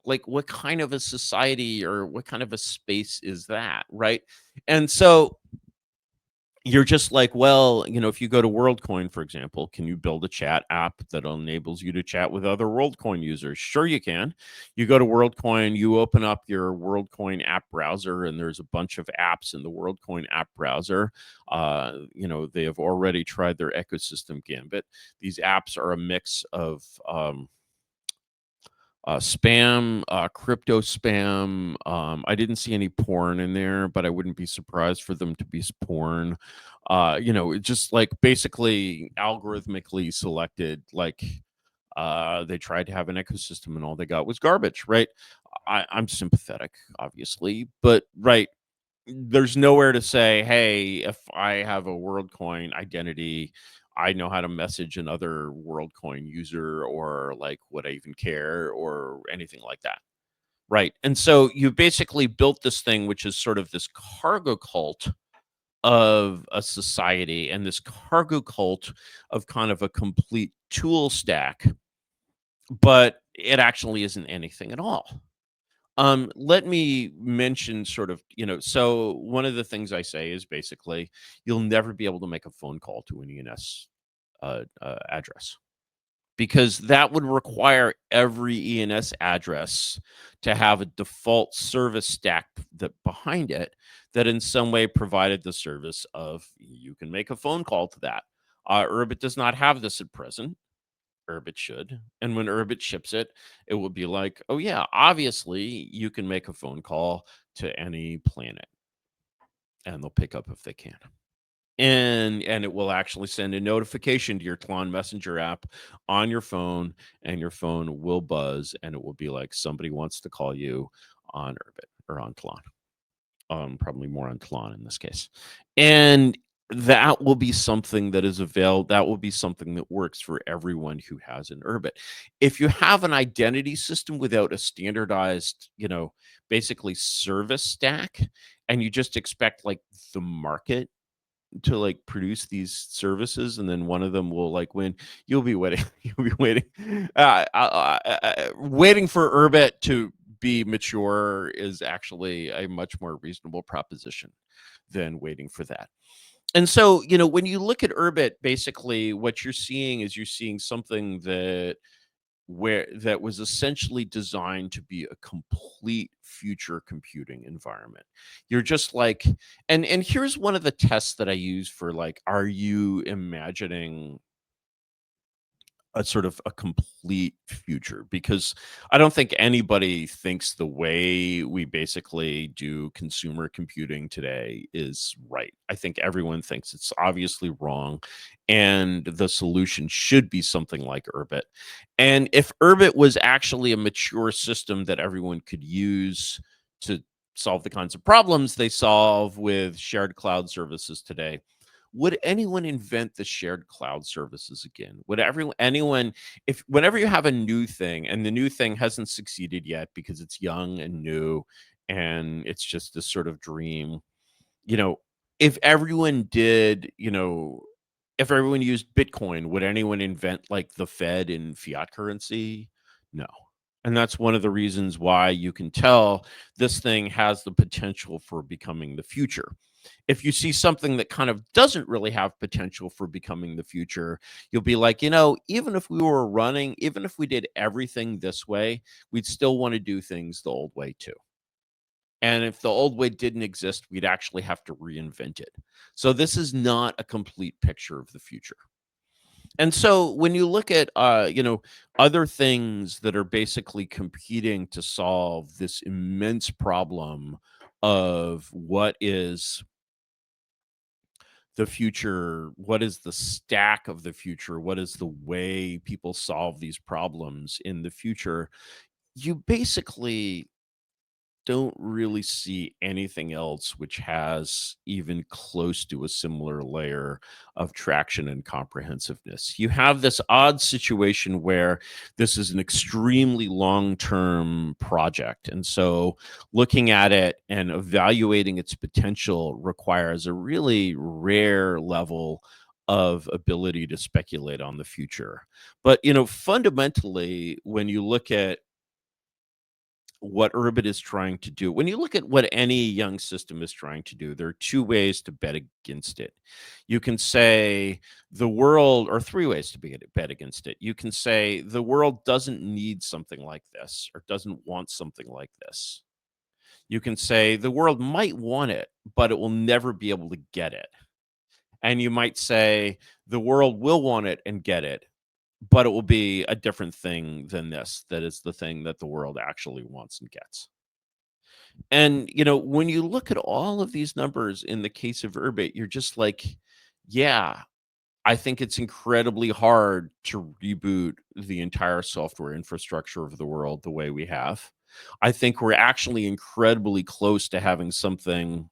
Like, what kind of a society or what kind of a space is that, right? And so you're just like, well, if you go to WorldCoin, for example, can you build a chat app that enables you to chat with other WorldCoin users? Sure, you can. You go to WorldCoin, you open up your WorldCoin app browser, and there's a bunch of apps in the WorldCoin app browser. They have already tried their ecosystem gambit. These apps are a mix of spam, crypto spam. I didn't see any porn in there, but I wouldn't be surprised for them to be porn. It's just like basically algorithmically selected, like they tried to have an ecosystem and all they got was garbage, right? I'm sympathetic, obviously, but right. There's nowhere to say, hey, if I have a WorldCoin identity, I know how to message another WorldCoin user, or like, would I even care, or anything like that. Right. And so you basically built this thing, which is sort of this cargo cult of a society, and this cargo cult of kind of a complete tool stack, but it actually isn't anything at all. Let me mention sort of, so one of the things I say is basically you'll never be able to make a phone call to an ENS address, because that would require every ENS address to have a default service stack that behind it that in some way provided the service of you can make a phone call to that. Urbit does not have this at present. Urbit should. And when Urbit ships it, it will be like, oh yeah, obviously you can make a phone call to any planet, and they'll pick up if they can. And it will actually send a notification to your Tlon Messenger app on your phone, and your phone will buzz, and it will be like somebody wants to call you on Urbit or on Tlon. Probably more on Tlon in this case. And that will be something that is available. That will be something that works for everyone who has an Urbit. If you have an identity system without a standardized, basically service stack, and you just expect like the market to like produce these services, and then one of them will like win, you'll be waiting. You'll be waiting, waiting for Urbit to be mature is actually a much more reasonable proposition than waiting for that. And so, when you look at Urbit, basically what you're seeing is you're seeing something that was essentially designed to be a complete future computing environment. You're just like, and here's one of the tests that I use for like, are you imagining a sort of a complete future? Because I don't think anybody thinks the way we basically do consumer computing today is right. I think everyone thinks it's obviously wrong, and the solution should be something like Urbit. And if Urbit was actually a mature system that everyone could use to solve the kinds of problems they solve with shared cloud services today, would anyone invent the shared cloud services again? Would anyone, if whenever you have a new thing and the new thing hasn't succeeded yet because it's young and new and it's just this sort of dream, if everyone did, if everyone used Bitcoin, would anyone invent like the Fed in fiat currency? No. And that's one of the reasons why you can tell this thing has the potential for becoming the future. If you see something that kind of doesn't really have potential for becoming the future, you'll be like, even if we were running, even if we did everything this way, we'd still want to do things the old way too. And if the old way didn't exist, we'd actually have to reinvent it. So this is not a complete picture of the future. And so when you look at other things that are basically competing to solve this immense problem of what is the future, what is the stack of the future, what is the way people solve these problems in the future, you basically don't really see anything else which has even close to a similar layer of traction and comprehensiveness. You have this odd situation where this is an extremely long-term project. And so looking at it and evaluating its potential requires a really rare level of ability to speculate on the future. But, fundamentally, when you look at what Urbit is trying to do. When you look at what any young system is trying to do, there are two ways to bet against it. You can say the world, or three ways to bet against it. You can say the world doesn't need something like this or doesn't want something like this. You can say the world might want it, but it will never be able to get it. And you might say the world will want it and get it, but it will be a different thing than this. That is the thing that the world actually wants and gets. And, when you look at all of these numbers in the case of Urbit, you're just like, yeah, I think it's incredibly hard to reboot the entire software infrastructure of the world the way we have. I think we're actually incredibly close to having something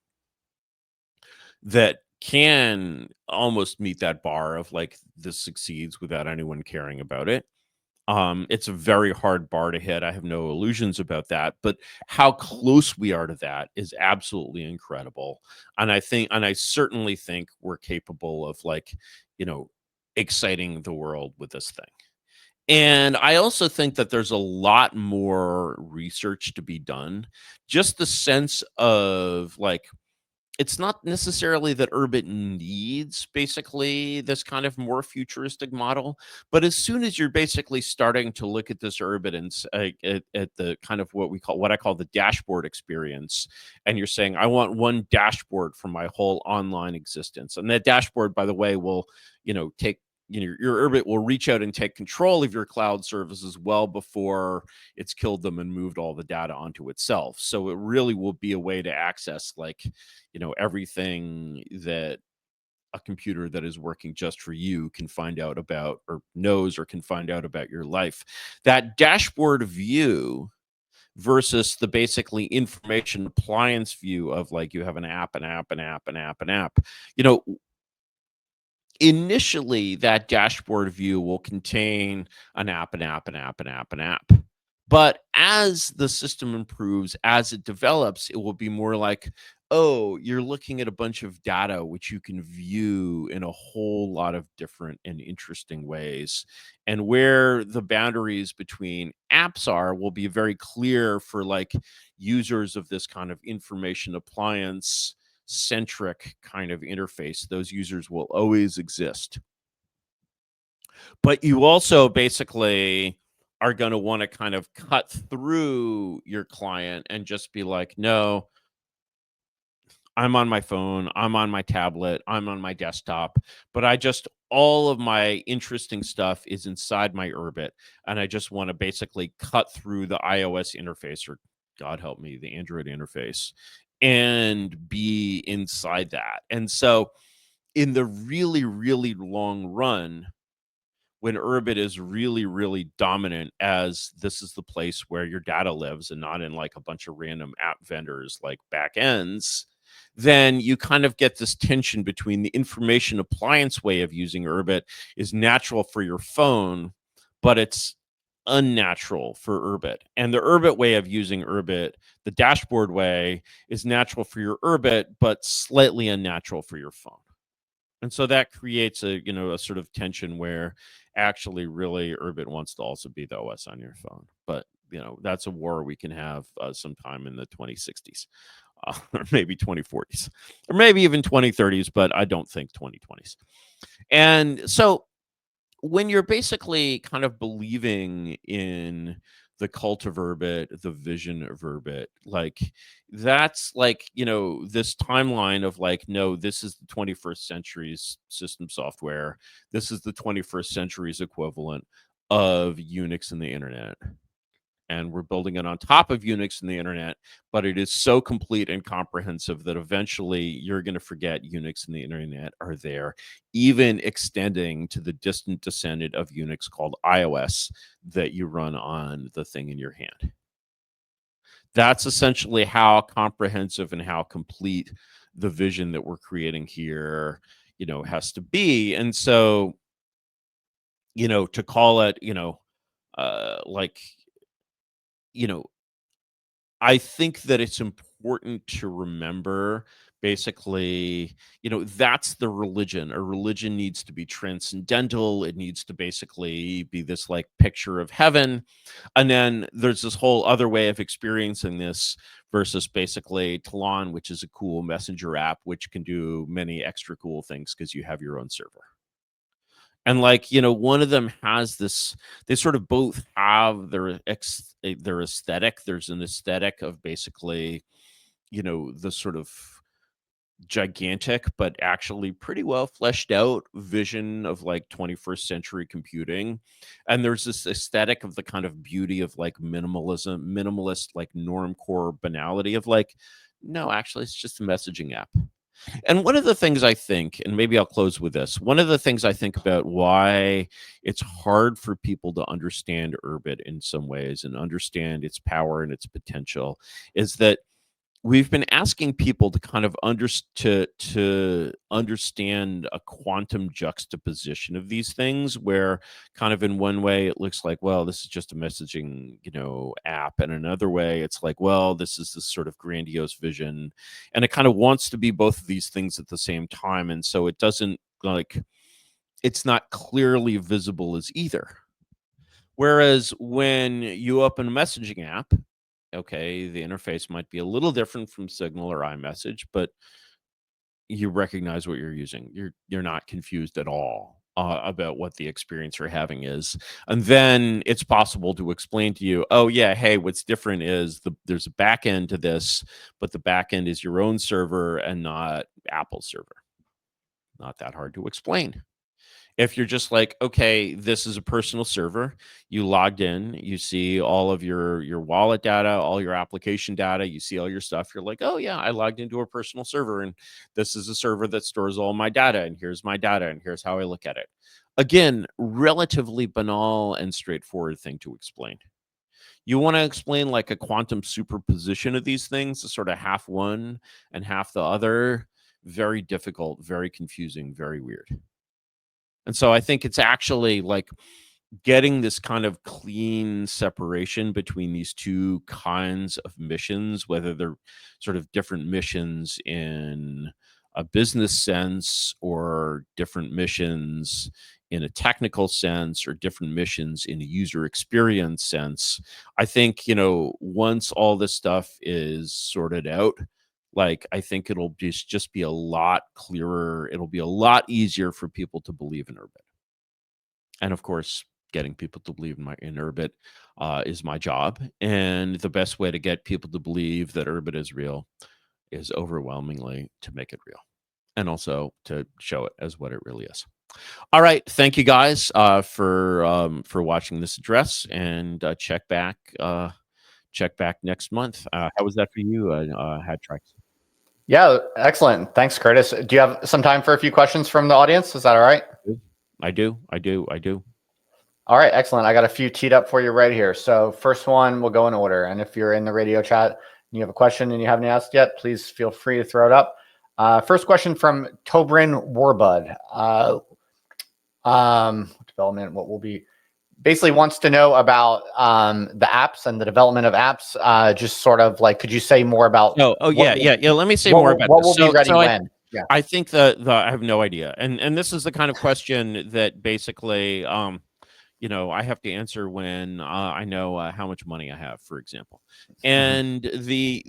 that can almost meet that bar of like this succeeds without anyone caring about it. It's a very hard bar to hit. I have no illusions about that, but how close we are to that is absolutely incredible. And I certainly think we're capable of exciting the world with this thing. And I also think that there's a lot more research to be done. Just the sense of it's not necessarily that Urbit needs basically this kind of more futuristic model, but as soon as you're basically starting to look at this Urbit and at the kind of what I call the dashboard experience, and you're saying, I want one dashboard for my whole online existence. And that dashboard, by the way, will, take your Urbit will reach out and take control of your cloud services well before it's killed them and moved all the data onto itself. So it really will be a way to access everything that a computer that is working just for you can find out about or knows or can find out about your life. That dashboard view versus the basically information appliance view of you have an app, initially that dashboard view will contain an app. But as the system improves, as it develops, it will be more like, oh, you're looking at a bunch of data which you can view in a whole lot of different and interesting ways. And where the boundaries between apps are will be very clear for users of this kind of information appliance centric kind of interface. Those users will always exist. But you also basically are going to want to kind of cut through your client and just be like, no, I'm on my phone, I'm on my tablet, I'm on my desktop, but all of my interesting stuff is inside my Urbit. And I just want to basically cut through the iOS interface, or God help me, the Android interface, and be inside that. And so in the really, really long run, when Urbit is really, really dominant as this is the place where your data lives and not in a bunch of random app vendors like backends, then you kind of get this tension between the information appliance way of using Urbit is natural for your phone, but it's unnatural for Urbit. And the Urbit way of using Urbit, the dashboard way, is natural for your Urbit, but slightly unnatural for your phone. And so that creates a, a sort of tension where actually really Urbit wants to also be the OS on your phone. But, that's a war we can have sometime in the 2060s. Or maybe 2040s, or maybe even 2030s, but I don't think 2020s. And so when you're basically kind of believing in the cult of Urbit, the vision of Urbit, like that's like, this timeline of like, no, this is the 21st century's system software. This is the 21st century's equivalent of Unix and the internet. And we're building it on top of Unix and the internet, but it is so complete and comprehensive that eventually you're going to forget Unix and the internet are there, even extending to the distant descendant of Unix called iOS that you run on the thing in your hand. That's essentially how comprehensive and how complete the vision that we're creating here, has to be. And so, to call it, I think that it's important to remember basically, that's the religion. A religion needs to be transcendental. It needs to basically be this like picture of heaven. And then there's this whole other way of experiencing this versus basically Talon, which is a cool messenger app, which can do many extra cool things because you have your own server. And like, one of them has this, they sort of both have their aesthetic. There's an aesthetic of basically, the sort of gigantic, but actually pretty well fleshed out vision of like 21st century computing. And there's this aesthetic of the kind of beauty of like minimalist, like normcore banality of like, no, actually it's just a messaging app. And one of the things I think, and maybe I'll close with this, one of the things I think about why it's hard for people to understand Urbit in some ways and understand its power and its potential is that we've been asking people to kind of to understand a quantum juxtaposition of these things, where kind of in one way it looks like, well, this is just a messaging, app, and another way it's like, well, this is this sort of grandiose vision, and it kind of wants to be both of these things at the same time, and so it doesn't like it's not clearly visible as either. Whereas when you open a messaging app, okay, the interface might be a little different from Signal or iMessage, but you recognize what you're using. You're not confused at all about what the experience you're having is. And then it's possible to explain to you, oh yeah, hey, what's different is there's a back end to this, but the back end is your own server and not Apple's server. Not that hard to explain. If you're just like, okay, this is a personal server, you logged in, you see all of your wallet data, all your application data, you see all your stuff. You're like, oh yeah, I logged into a personal server, and this is a server that stores all my data, and here's my data, and here's how I look at it. Again, relatively banal and straightforward thing to explain. You want to explain like a quantum superposition of these things, a sort of half one and half the other. Very difficult, very confusing, very weird. And so I think it's actually like getting this kind of clean separation between these two kinds of missions, whether they're sort of different missions in a business sense or different missions in a technical sense or different missions in a user experience sense. I think, once all this stuff is sorted out, like I think it'll just be a lot clearer. It'll be a lot easier for people to believe in Urbit. And of course, getting people to believe in Urbit is my job. And the best way to get people to believe that Urbit is real is overwhelmingly to make it real, and also to show it as what it really is. All right, thank you guys for watching this address, and check back next month. How was that for you, Hatrix? Yeah, excellent. Thanks, Curtis. Do you have some time for a few questions from the audience? Is that all right? I do. All right, excellent. I got a few teed up for you right here. So first one, we'll go in order. And if you're in the radio chat and you have a question and you haven't asked yet, please feel free to throw it up. First question from Tobrin Warbud. Development, what will be... Basically wants to know about the apps and the development of apps. Just sort of like, could you say more about? Yeah. Let me say more about what this. will be ready when? Yeah. I think I have no idea, and this is the kind of question that basically, I have to answer when I know how much money I have, for example, and the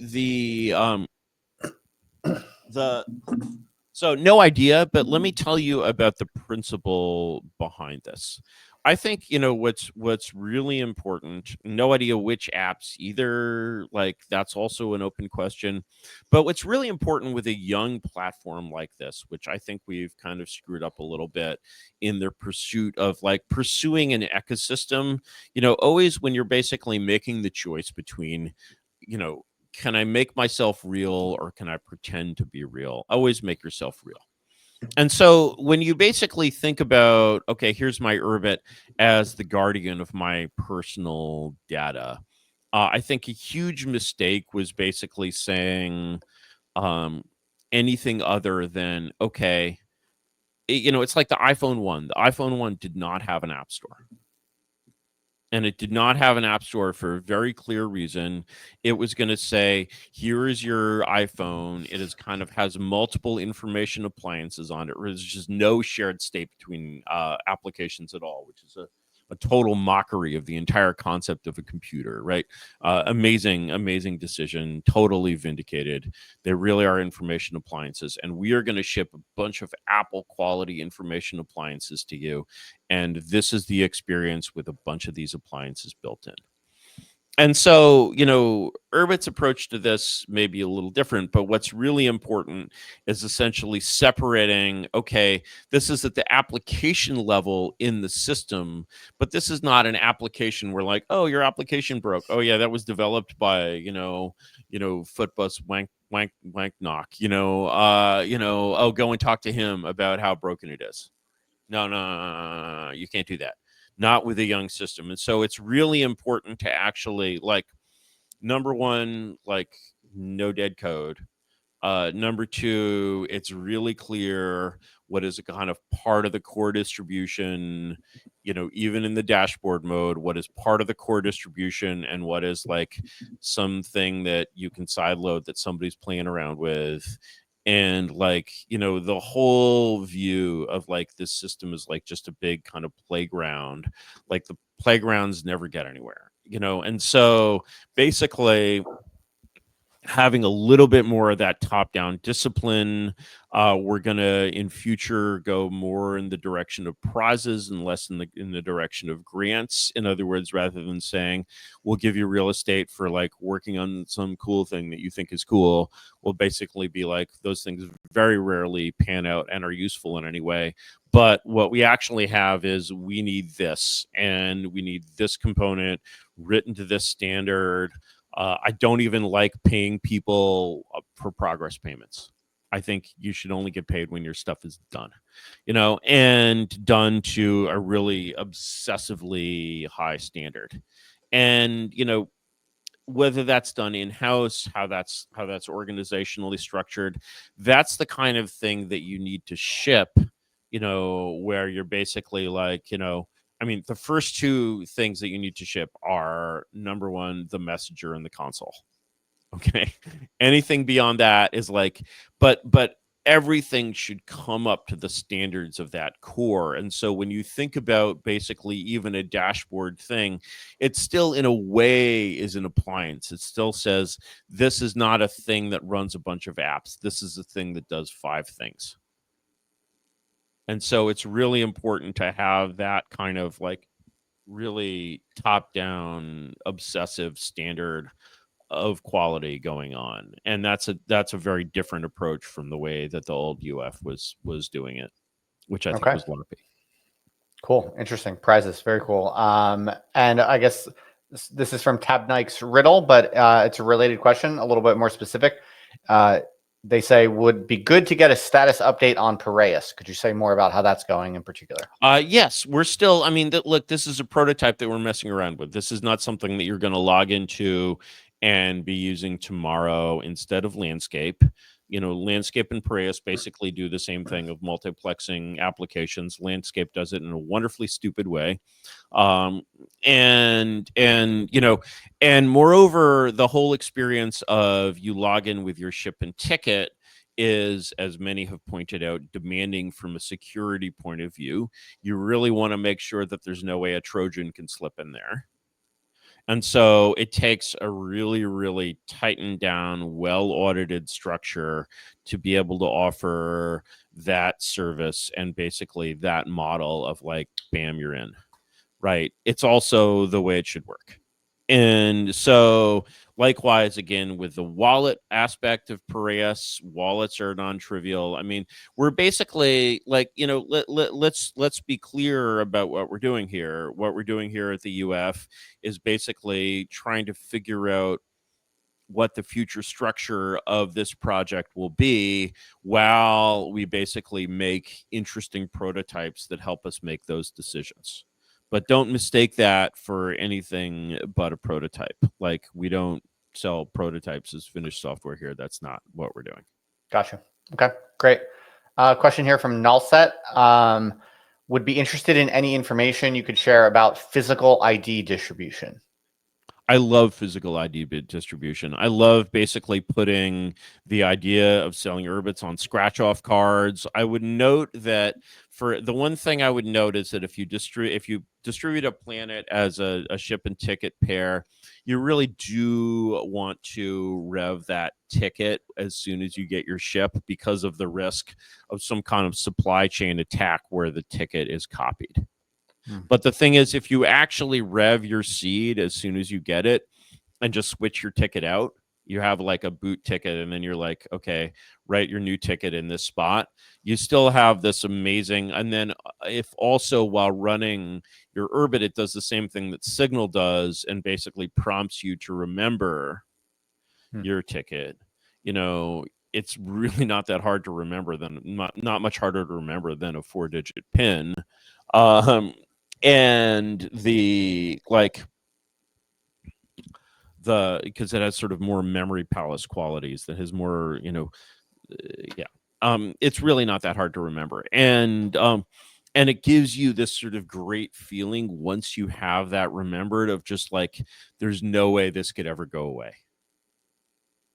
so no idea, but let me tell you about the principle behind this. I think what's really important. No idea which apps either. Like that's also an open question. But what's really important with a young platform like this, which I think we've kind of screwed up a little bit in their pursuit of like pursuing an ecosystem. Always when you're basically making the choice between, can I make myself real or can I pretend to be real? Always make yourself real. And so when you basically think about, okay, here's my Urbit as the guardian of my personal data, I think a huge mistake was basically saying anything other than, okay, it's like the iPhone 1. The iPhone 1 did not have an app store. And it did not have an app store for a very clear reason. It was going to say, here is your iPhone. It is kind of has multiple information appliances on it. There's just no shared state between applications at all, which is a total mockery of the entire concept of a computer, right? Amazing decision, totally vindicated. They really are information appliances, and we are going to ship a bunch of Apple quality information appliances to you, and this is the experience with a bunch of these appliances built in. And so, Urbit's approach to this may be a little different, but what's really important is essentially separating, okay, this is at the application level in the system, but this is not an application where like, oh, your application broke. Oh yeah, that was developed by, Footbus wank knock, oh, go and talk to him about how broken it is. No, you can't do that. Not with a young system. And so it's really important to actually, like, number one, like, no dead code. Number two, it's really clear what is a kind of part of the core distribution, even in the dashboard mode, what is part of the core distribution and what is like something that you can sideload that somebody's playing around with. And like, the whole view of like this system is like just a big kind of playground. Like the playgrounds never get anywhere, and so basically having a little bit more of that top-down discipline. We're gonna in future go more in the direction of prizes and less in the direction of grants. In other words, rather than saying we'll give you real estate for like working on some cool thing that you think is cool, we'll basically be like those things very rarely pan out and are useful in any way. But what we actually have is we need this, and we need this component written to this standard. I don't even like paying people for progress payments. I think you should only get paid when your stuff is done, and done to a really obsessively high standard. And, whether that's done in-house, how that's organizationally structured, that's the kind of thing that you need to ship, where you're basically like, the first two things that you need to ship are, number one, the messenger and the console. Okay. Anything beyond that is like, but everything should come up to the standards of that core. And so when you think about basically even a dashboard thing, it still in a way is an appliance. It still says, this is not a thing that runs a bunch of apps. This is a thing that does 5 things. And so it's really important to have that kind of like really top-down obsessive standard of quality going on. And that's a very different approach from the way that the old UF was doing it, which I think was LARPy. Cool. Interesting. Prizes. Very cool. And I guess this is from Tabnike's Riddle, but it's a related question, a little bit more specific. They say, would be good to get a status update on Piraeus. Could you say more about how that's going in particular? Yes, we're still, look, this is a prototype that we're messing around with. This is not something that you're going to log into and be using tomorrow instead of Landscape. Landscape and Piraeus basically do the same thing of multiplexing applications. Landscape does it in a wonderfully stupid way. And moreover, the whole experience of you log in with your ship and ticket is, as many have pointed out, demanding from a security point of view. You really want to make sure that there's no way a Trojan can slip in there. And so it takes a really, really tightened down, well-audited structure to be able to offer that service and basically that model of like, bam, you're in, right? It's also the way it should work. And so likewise, again, with the wallet aspect of Piraeus, wallets are non-trivial. I mean, we're basically like, let's be clear about what we're doing here. What we're doing here at the UF is basically trying to figure out what the future structure of this project will be while we basically make interesting prototypes that help us make those decisions. But don't mistake that for anything but a prototype. Like, we don't sell prototypes as finished software here. That's not what we're doing. Gotcha. Okay, great. Question here from Nullset. Would be interested in any information you could share about physical ID distribution. I love physical ID bit distribution. I love basically putting the idea of selling Urbits on scratch-off cards. I would note that for the one thing I would note is that if you distribute a planet as a ship and ticket pair, you really do want to rev that ticket as soon as you get your ship because of the risk of some kind of supply chain attack where the ticket is copied. But the thing is, if you actually rev your seed as soon as you get it and just switch your ticket out, you have like a boot ticket, and then you're like, okay, write your new ticket in this spot. You still have this amazing, and then if also while running your Urbit, it does the same thing that Signal does and basically prompts you to remember your ticket. It's really not that hard to remember, not much harder to remember than a 4-digit PIN. And because it has sort of more memory palace qualities, that has more, it's really not that hard to remember. And it gives you this sort of great feeling once you have that remembered of just like, there's no way this could ever go away.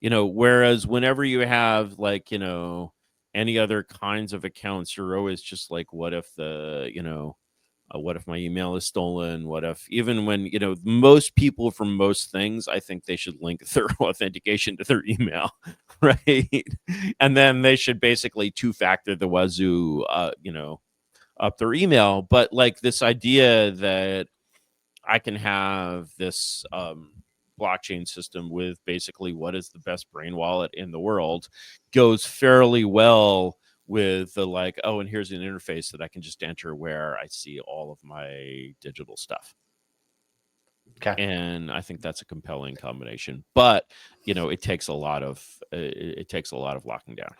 Whereas whenever you have like, any other kinds of accounts, you're always just like, what if what if my email is stolen? What if, even when, most people from most things, I think they should link their authentication to their email, right? And then they should basically two-factor the wazoo, up their email. But like this idea that I can have this blockchain system with basically what is the best brain wallet in the world goes fairly well with the like, oh, and here's an interface that I can just enter where I see all of my digital stuff. Okay. And I think that's a compelling combination, but it takes a lot of locking down.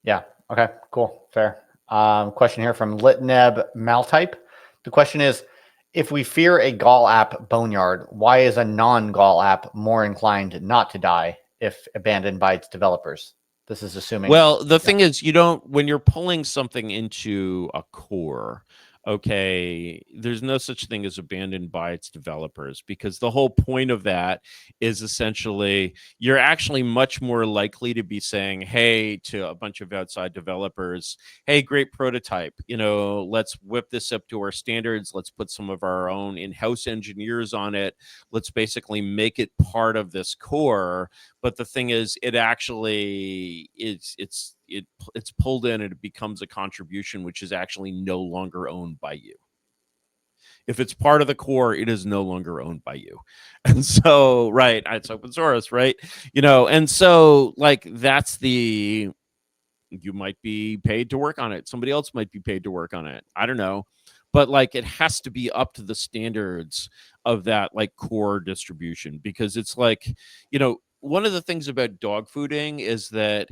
Yeah. Okay, cool. Fair. Question here from Litneb Maltype. The question is, if we fear a Gaul app boneyard, why is a non-Gaul app more inclined not to die if abandoned by its developers? This is assuming. Well, the thing is, when you're pulling something into a core, okay, there's no such thing as abandoned by its developers, because the whole point of that is essentially you're actually much more likely to be saying, hey, to a bunch of outside developers, hey, great prototype, let's whip this up to our standards. Let's put some of our own in-house engineers on it. Let's basically make it part of this core. But the thing is, it actually it's pulled in and it becomes a contribution which is actually no longer owned by you. If it's part of the core, it is no longer owned by you. And so, right, it's open source, right? And so like you might be paid to work on it. Somebody else might be paid to work on it. I don't know. But like, it has to be up to the standards of that like core distribution, because it's like, one of the things about dogfooding is that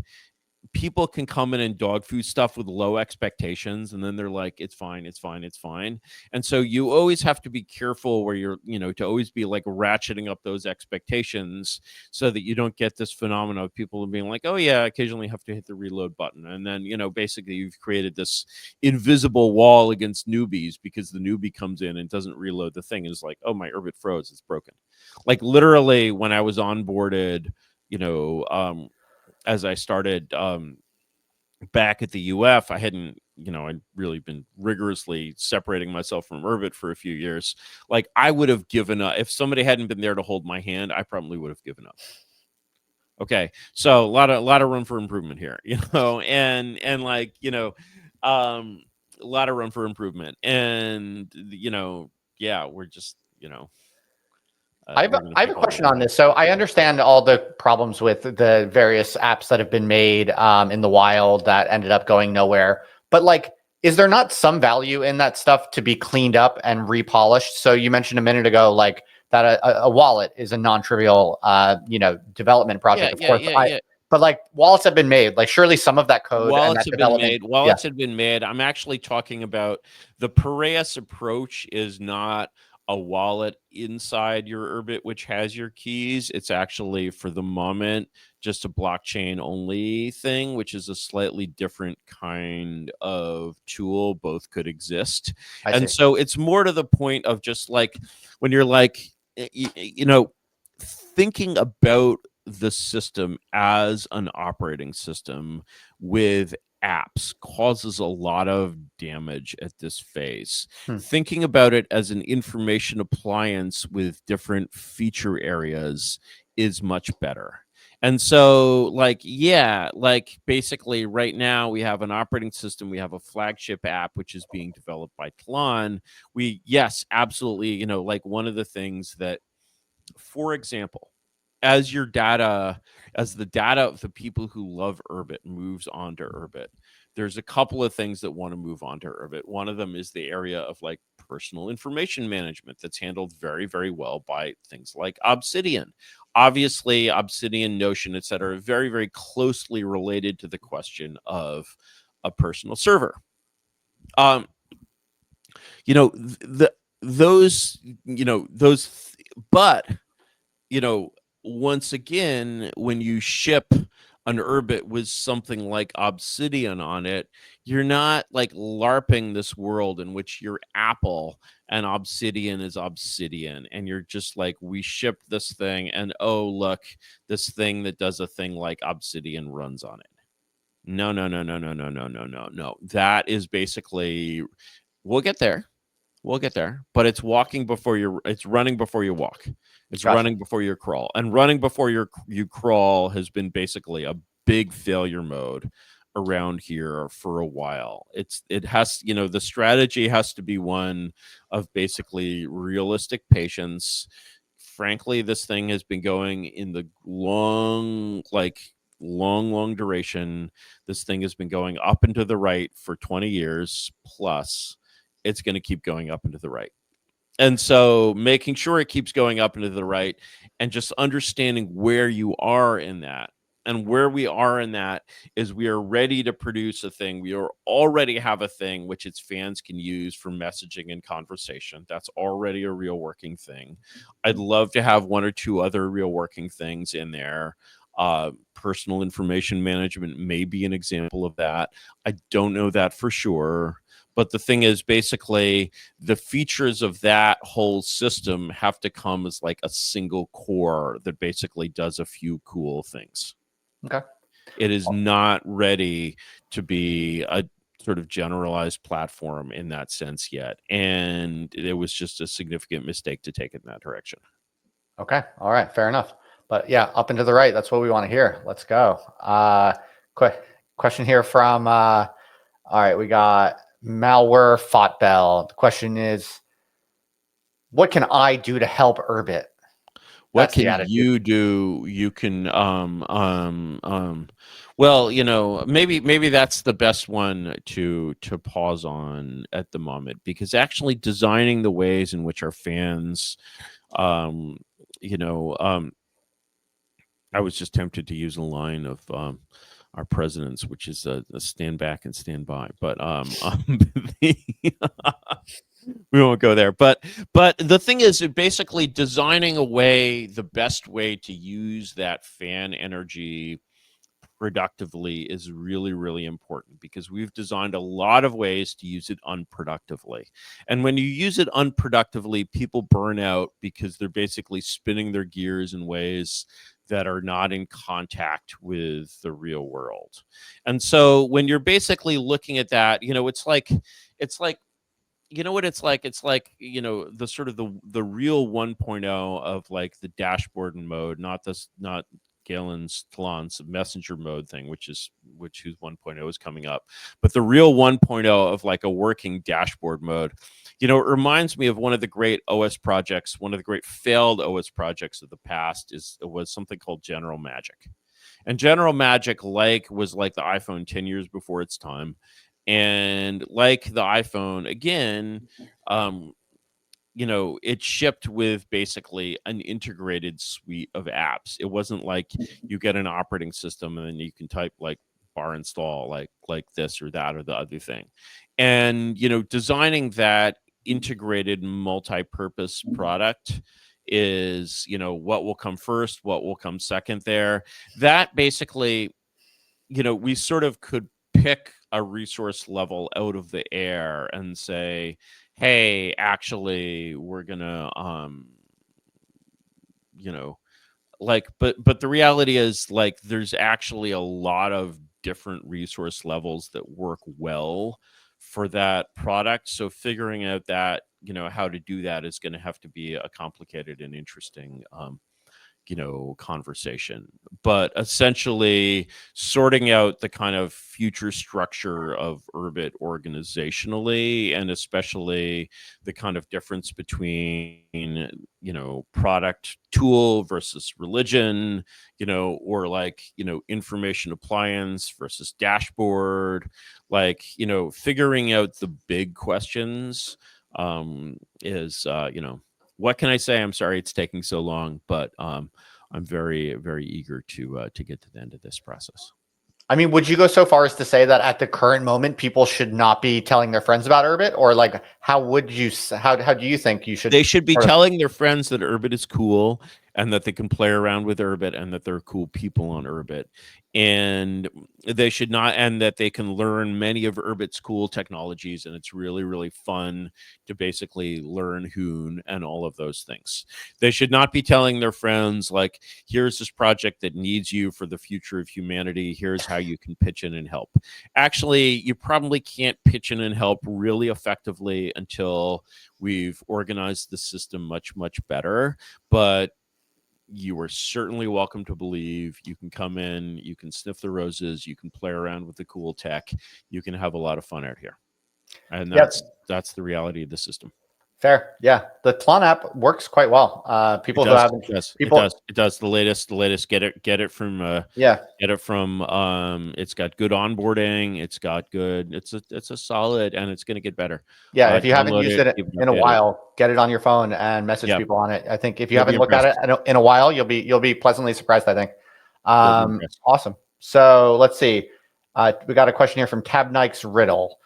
people can come in and dog food stuff with low expectations, and then they're like, it's fine, it's fine, it's fine. And so you always have to be careful where you're, to always be like ratcheting up those expectations so that you don't get this phenomenon of people being like, oh yeah, occasionally have to hit the reload button. And then, basically you've created this invisible wall against newbies, because the newbie comes in and doesn't reload the thing and is like, oh, my Urbit froze, it's broken. Like literally when I was onboarded, as I started back at the UF, I hadn't, I'd really been rigorously separating myself from Urbit for a few years. Like, I would have given up if somebody hadn't been there to hold my hand. I probably would have given up. Okay, so a lot of room for improvement here, and like, a lot of room for improvement, and yeah, we're just, I have a question on this. So I understand all the problems with the various apps that have been made in the wild that ended up going nowhere. But like, is there not some value in that stuff to be cleaned up and repolished? So you mentioned a minute ago, like that a wallet is a non-trivial, development project. Of course, but like wallets have been made. Like surely some of that code and that development. Wallets have been made. I'm actually talking about the Piraeus approach is not a wallet inside your Urbit which has your keys. It's actually, for the moment, just a blockchain only thing, which is a slightly different kind of tool. Both could exist. And so it's more to the point of just like when you're like, thinking about the system as an operating system with apps causes a lot of damage at this phase. Thinking about it as an information appliance with different feature areas is much better. And so, like, yeah, like basically right now we have an operating system, we have a flagship app which is being developed by Tlon. Yes, absolutely, like one of the things that, for example, as the data of the people who love Urbit moves on to Urbit, there's a couple of things that want to move on to Urbit. One of them is the area of like personal information management that's handled very, very well by things like Obsidian. Obviously, Obsidian, Notion, etc., are very, very closely related to the question of a personal server. But once again, when you ship an Urbit with something like Obsidian on it, you're not like LARPing this world in which you're Apple and Obsidian is Obsidian, and you're just like, we shipped this thing, and oh look, this thing that does a thing like Obsidian runs on it. No. That is basically, we'll get there, but it's running before you walk. It's running before you crawl, and running before you crawl has been basically a big failure mode around here for a while. The strategy has to be one of basically realistic patience. Frankly, this thing has been going in the long duration. This thing has been going up and to the right for 20 years plus. It's going to keep going up and to the right. And so making sure it keeps going up and to the right, and just understanding where you are in that. And where we are in that is we are ready to produce a thing. We already have a thing which its fans can use for messaging and conversation. That's already a real working thing. I'd love to have one or two other real working things in there. Personal information management may be an example of that. I don't know that for sure. But the thing is, basically, the features of that whole system have to come as like a single core that basically does a few cool things. Okay. It is not ready to be a sort of generalized platform in that sense yet. And it was just a significant mistake to take it in that direction. Okay. All right. Fair enough. But yeah, up and to the right. That's what we want to hear. Let's go. Question here from, all right, we got Malware Fotbell. The question is, what can I do to help Urbit? What can you do? You can, well, maybe that's the best one to pause on at the moment, because actually designing the ways in which our fans, I was just tempted to use a line of our president's, which is a stand back and stand by, but we won't go there. But the thing is, basically designing the best way to use that fan energy productively is really, really important, because we've designed a lot of ways to use it unproductively. And when you use it unproductively, people burn out because they're basically spinning their gears in ways that are not in contact with the real world. And so when you're basically looking at that, it's like, you know what it's like? It's like, the sort of the real 1.0 of like the dashboard mode, not Galen's Talon's messenger mode thing, whose 1.0 is coming up, but the real 1.0 of like a working dashboard mode. It reminds me of one of the great OS projects, one of the great failed OS projects of the past was something called General Magic. And General Magic was like the iPhone 10 years before its time. And like the iPhone, again, it shipped with basically an integrated suite of apps. It wasn't like you get an operating system and then you can type like bar install like this or that or the other thing. And designing that integrated multi-purpose product is what will come first, what will come second there. That basically, we sort of could pick a resource level out of the air and say, hey, actually, we're gonna but the reality is, like, there's actually a lot of different resource levels that work well for that product. So figuring out that, how to do that is going to have to be a complicated and interesting conversation. But essentially sorting out the kind of future structure of Urbit organizationally, and especially the kind of difference between product tool versus religion, or like information appliance versus dashboard, like figuring out the big questions is what can I say? I'm sorry it's taking so long, but I'm very, very eager to get to the end of this process. I mean, would you go so far as to say that at the current moment, people should not be telling their friends about Urbit? Or like, how do you think you should? They should be telling their friends that Urbit is cool and that they can play around with Urbit and that there are cool people on Urbit. And they should not, and that they can learn many of Urbit's cool technologies. And it's really, really fun to basically learn Hoon and all of those things. They should not be telling their friends, like, here's this project that needs you for the future of humanity. Here's how you can pitch in and help. Actually, you probably can't pitch in and help really effectively until we've organized the system much, much better. But you are certainly welcome to believe. You can come in, you can sniff the roses, you can play around with the cool tech, you can have a lot of fun out here. And that's the reality of the system. Fair. Yeah. The Tlon app works quite well. People who haven't, it does. The latest, get it from, it's got good onboarding. It's got good, it's a solid, and it's going to get better. Yeah. If you haven't used it in a while, get it on your phone and message people on it. I think if you haven't looked at it in a while, you'll be pleasantly surprised, I think. Awesome. So let's see. We got a question here from Tab Nike's Riddle.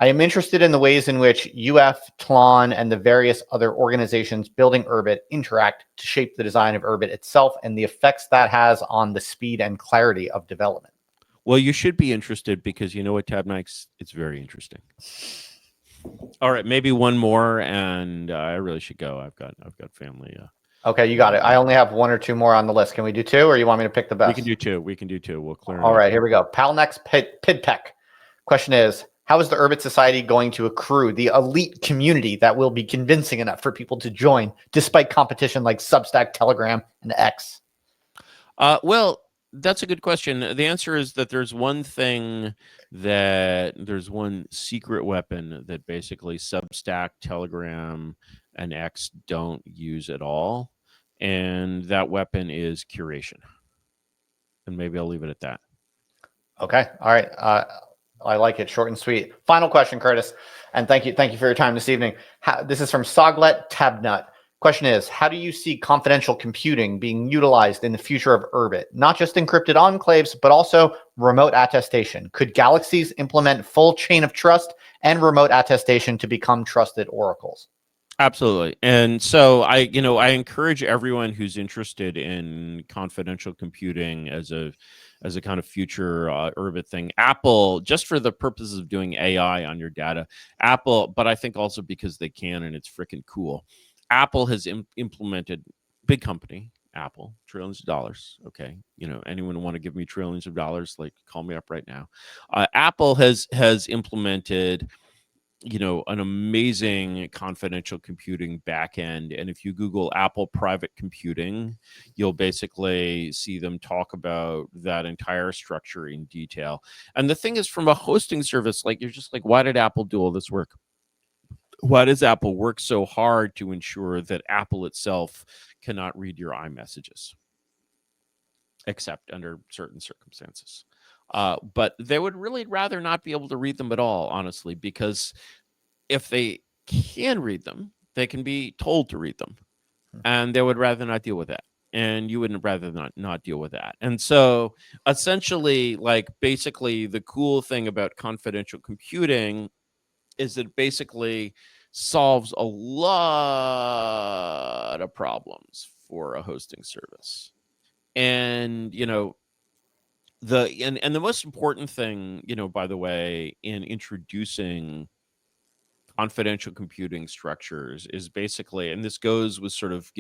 I am interested in the ways in which UF, Tlon, and the various other organizations building Urbit interact to shape the design of Urbit itself and the effects that has on the speed and clarity of development. Well, you should be interested because you know what, Tab Nikes? It's very interesting. All right, maybe one more, and I really should go. I've got family. Okay, you got it. I only have one or two more on the list. Can we do two, or you want me to pick the best? We can do two. We'll clear. All right, here we go. Palnex Pidpeck. Question is, how is the Urbit Society going to accrue the elite community that will be convincing enough for people to join, despite competition like Substack, Telegram, and X? Well, that's a good question. The answer is that there's one secret weapon that basically Substack, Telegram, and X don't use at all. And that weapon is curation. And maybe I'll leave it at that. Okay. All right. I like it. Short and sweet. Final question, Curtis. And thank you for your time this evening. This is from Soglet Tabnut. Question is, how do you see confidential computing being utilized in the future of Urbit? Not just encrypted enclaves, but also remote attestation. Could galaxies implement full chain of trust and remote attestation to become trusted oracles? Absolutely. And so I encourage everyone who's interested in confidential computing as a kind of future Urbit thing. Apple, just for the purposes of doing AI on your data, Apple, but I think also because they can and it's freaking cool. Apple has implemented, big company, Apple, trillions of dollars. Okay, anyone want to give me trillions of dollars? Like, call me up right now. Apple has implemented an amazing confidential computing backend. And if you Google Apple private computing, you'll basically see them talk about that entire structure in detail. And the thing is, from a hosting service, like, you're just like, why did Apple do all this work? Why does Apple work so hard to ensure that Apple itself cannot read your iMessages, except under certain circumstances? But they would really rather not be able to read them at all, honestly, because if they can read them, they can be told to read them, and they would rather not deal with that. And you wouldn't rather not deal with that. And so essentially, like, basically the cool thing about confidential computing is that it basically solves a lot of problems for a hosting service. And, the most important thing, by the way, in introducing confidential computing structures is basically, and this goes with sort of,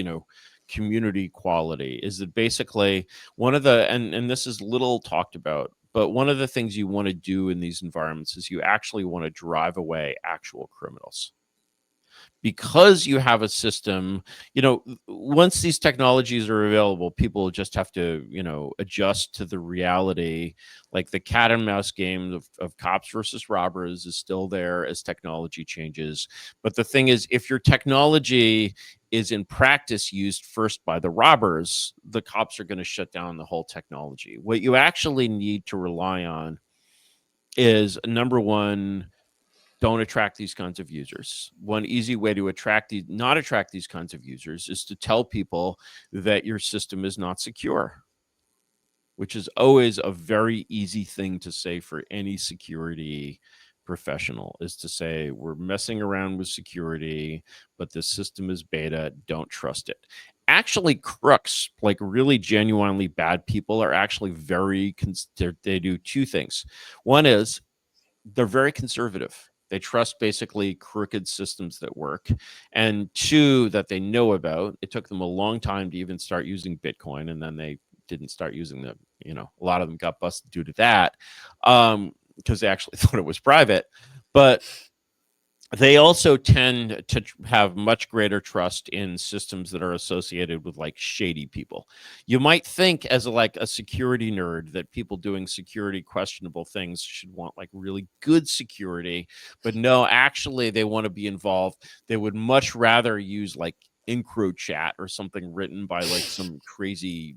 community quality, is that basically one of the, and this is little talked about, but one of the things you want to do in these environments is you actually want to drive away actual criminals. Because you have a system, once these technologies are available, people just have to, adjust to the reality. Like, the cat and mouse game of cops versus robbers is still there as technology changes. But the thing is, if your technology is in practice used first by the robbers, the cops are going to shut down the whole technology. What you actually need to rely on is, number one, don't attract these kinds of users. One easy way to not attract these kinds of users is to tell people that your system is not secure, which is always a very easy thing to say for any security professional, is to say, we're messing around with security, but the system is beta, don't trust it. Actually, crooks, like really genuinely bad people, are actually they do two things. One is they're very conservative. They trust basically crooked systems that work. And two, that they know about. It took them a long time to even start using Bitcoin, and then they didn't start using them. A lot of them got busted due to that, because they actually thought it was private. But they also tend to have much greater trust in systems that are associated with, like, shady people. You might think, as a security nerd, that people doing security questionable things should want, like, really good security, but no, actually they want to be involved. They would much rather use, like, EncroChat or something written by, like, some crazy,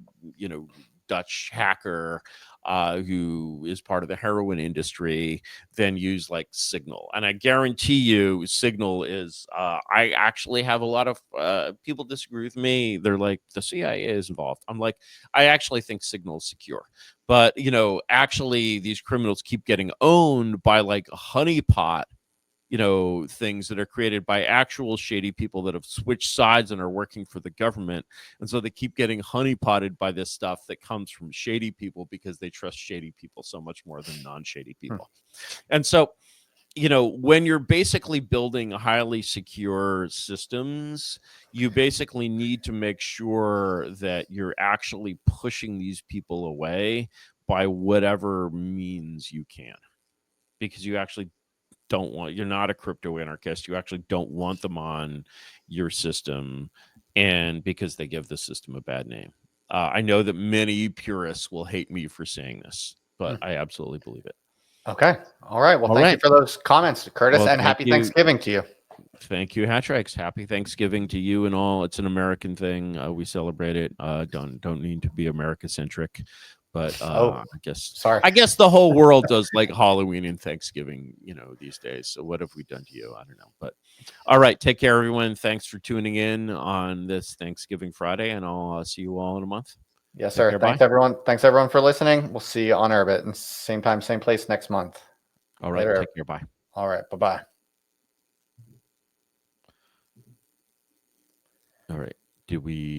Dutch hacker who is part of the heroin industry, than use, like, Signal. And I guarantee you Signal is, I actually have a lot of people disagree with me. They're like, the CIA is involved. I'm like, I actually think Signal is secure. But, actually these criminals keep getting owned by, like, honeypot, things that are created by actual shady people that have switched sides and are working for the government. And so they keep getting honeypotted by this stuff that comes from shady people, because they trust shady people so much more than non-shady people. And so, when you're basically building highly secure systems, you basically need to make sure that you're actually pushing these people away by whatever means you can, because you actually you're not a crypto anarchist. You actually don't want them on your system, and because they give the system a bad name. I know that many purists will hate me for saying this, but I absolutely believe it. Okay. All right. Well, thank you for those comments, Curtis, Well, and happy Thanksgiving to you. Thank you, Hatchrex. Happy Thanksgiving to you and all. It's an American thing. We celebrate it. Don't need to be America-centric. But I guess the whole world does, like, Halloween and Thanksgiving, these days. So what have we done to you? I don't know. But all right, take care, everyone. Thanks for tuning in on this Thanksgiving Friday, and I'll see you all in a month. Yes, sir. Thanks, everyone. Thanks, everyone, for listening. We'll see you on Urbit, and same time, same place next month. All right. Take care. Bye. All right. Bye-bye. All right. Did we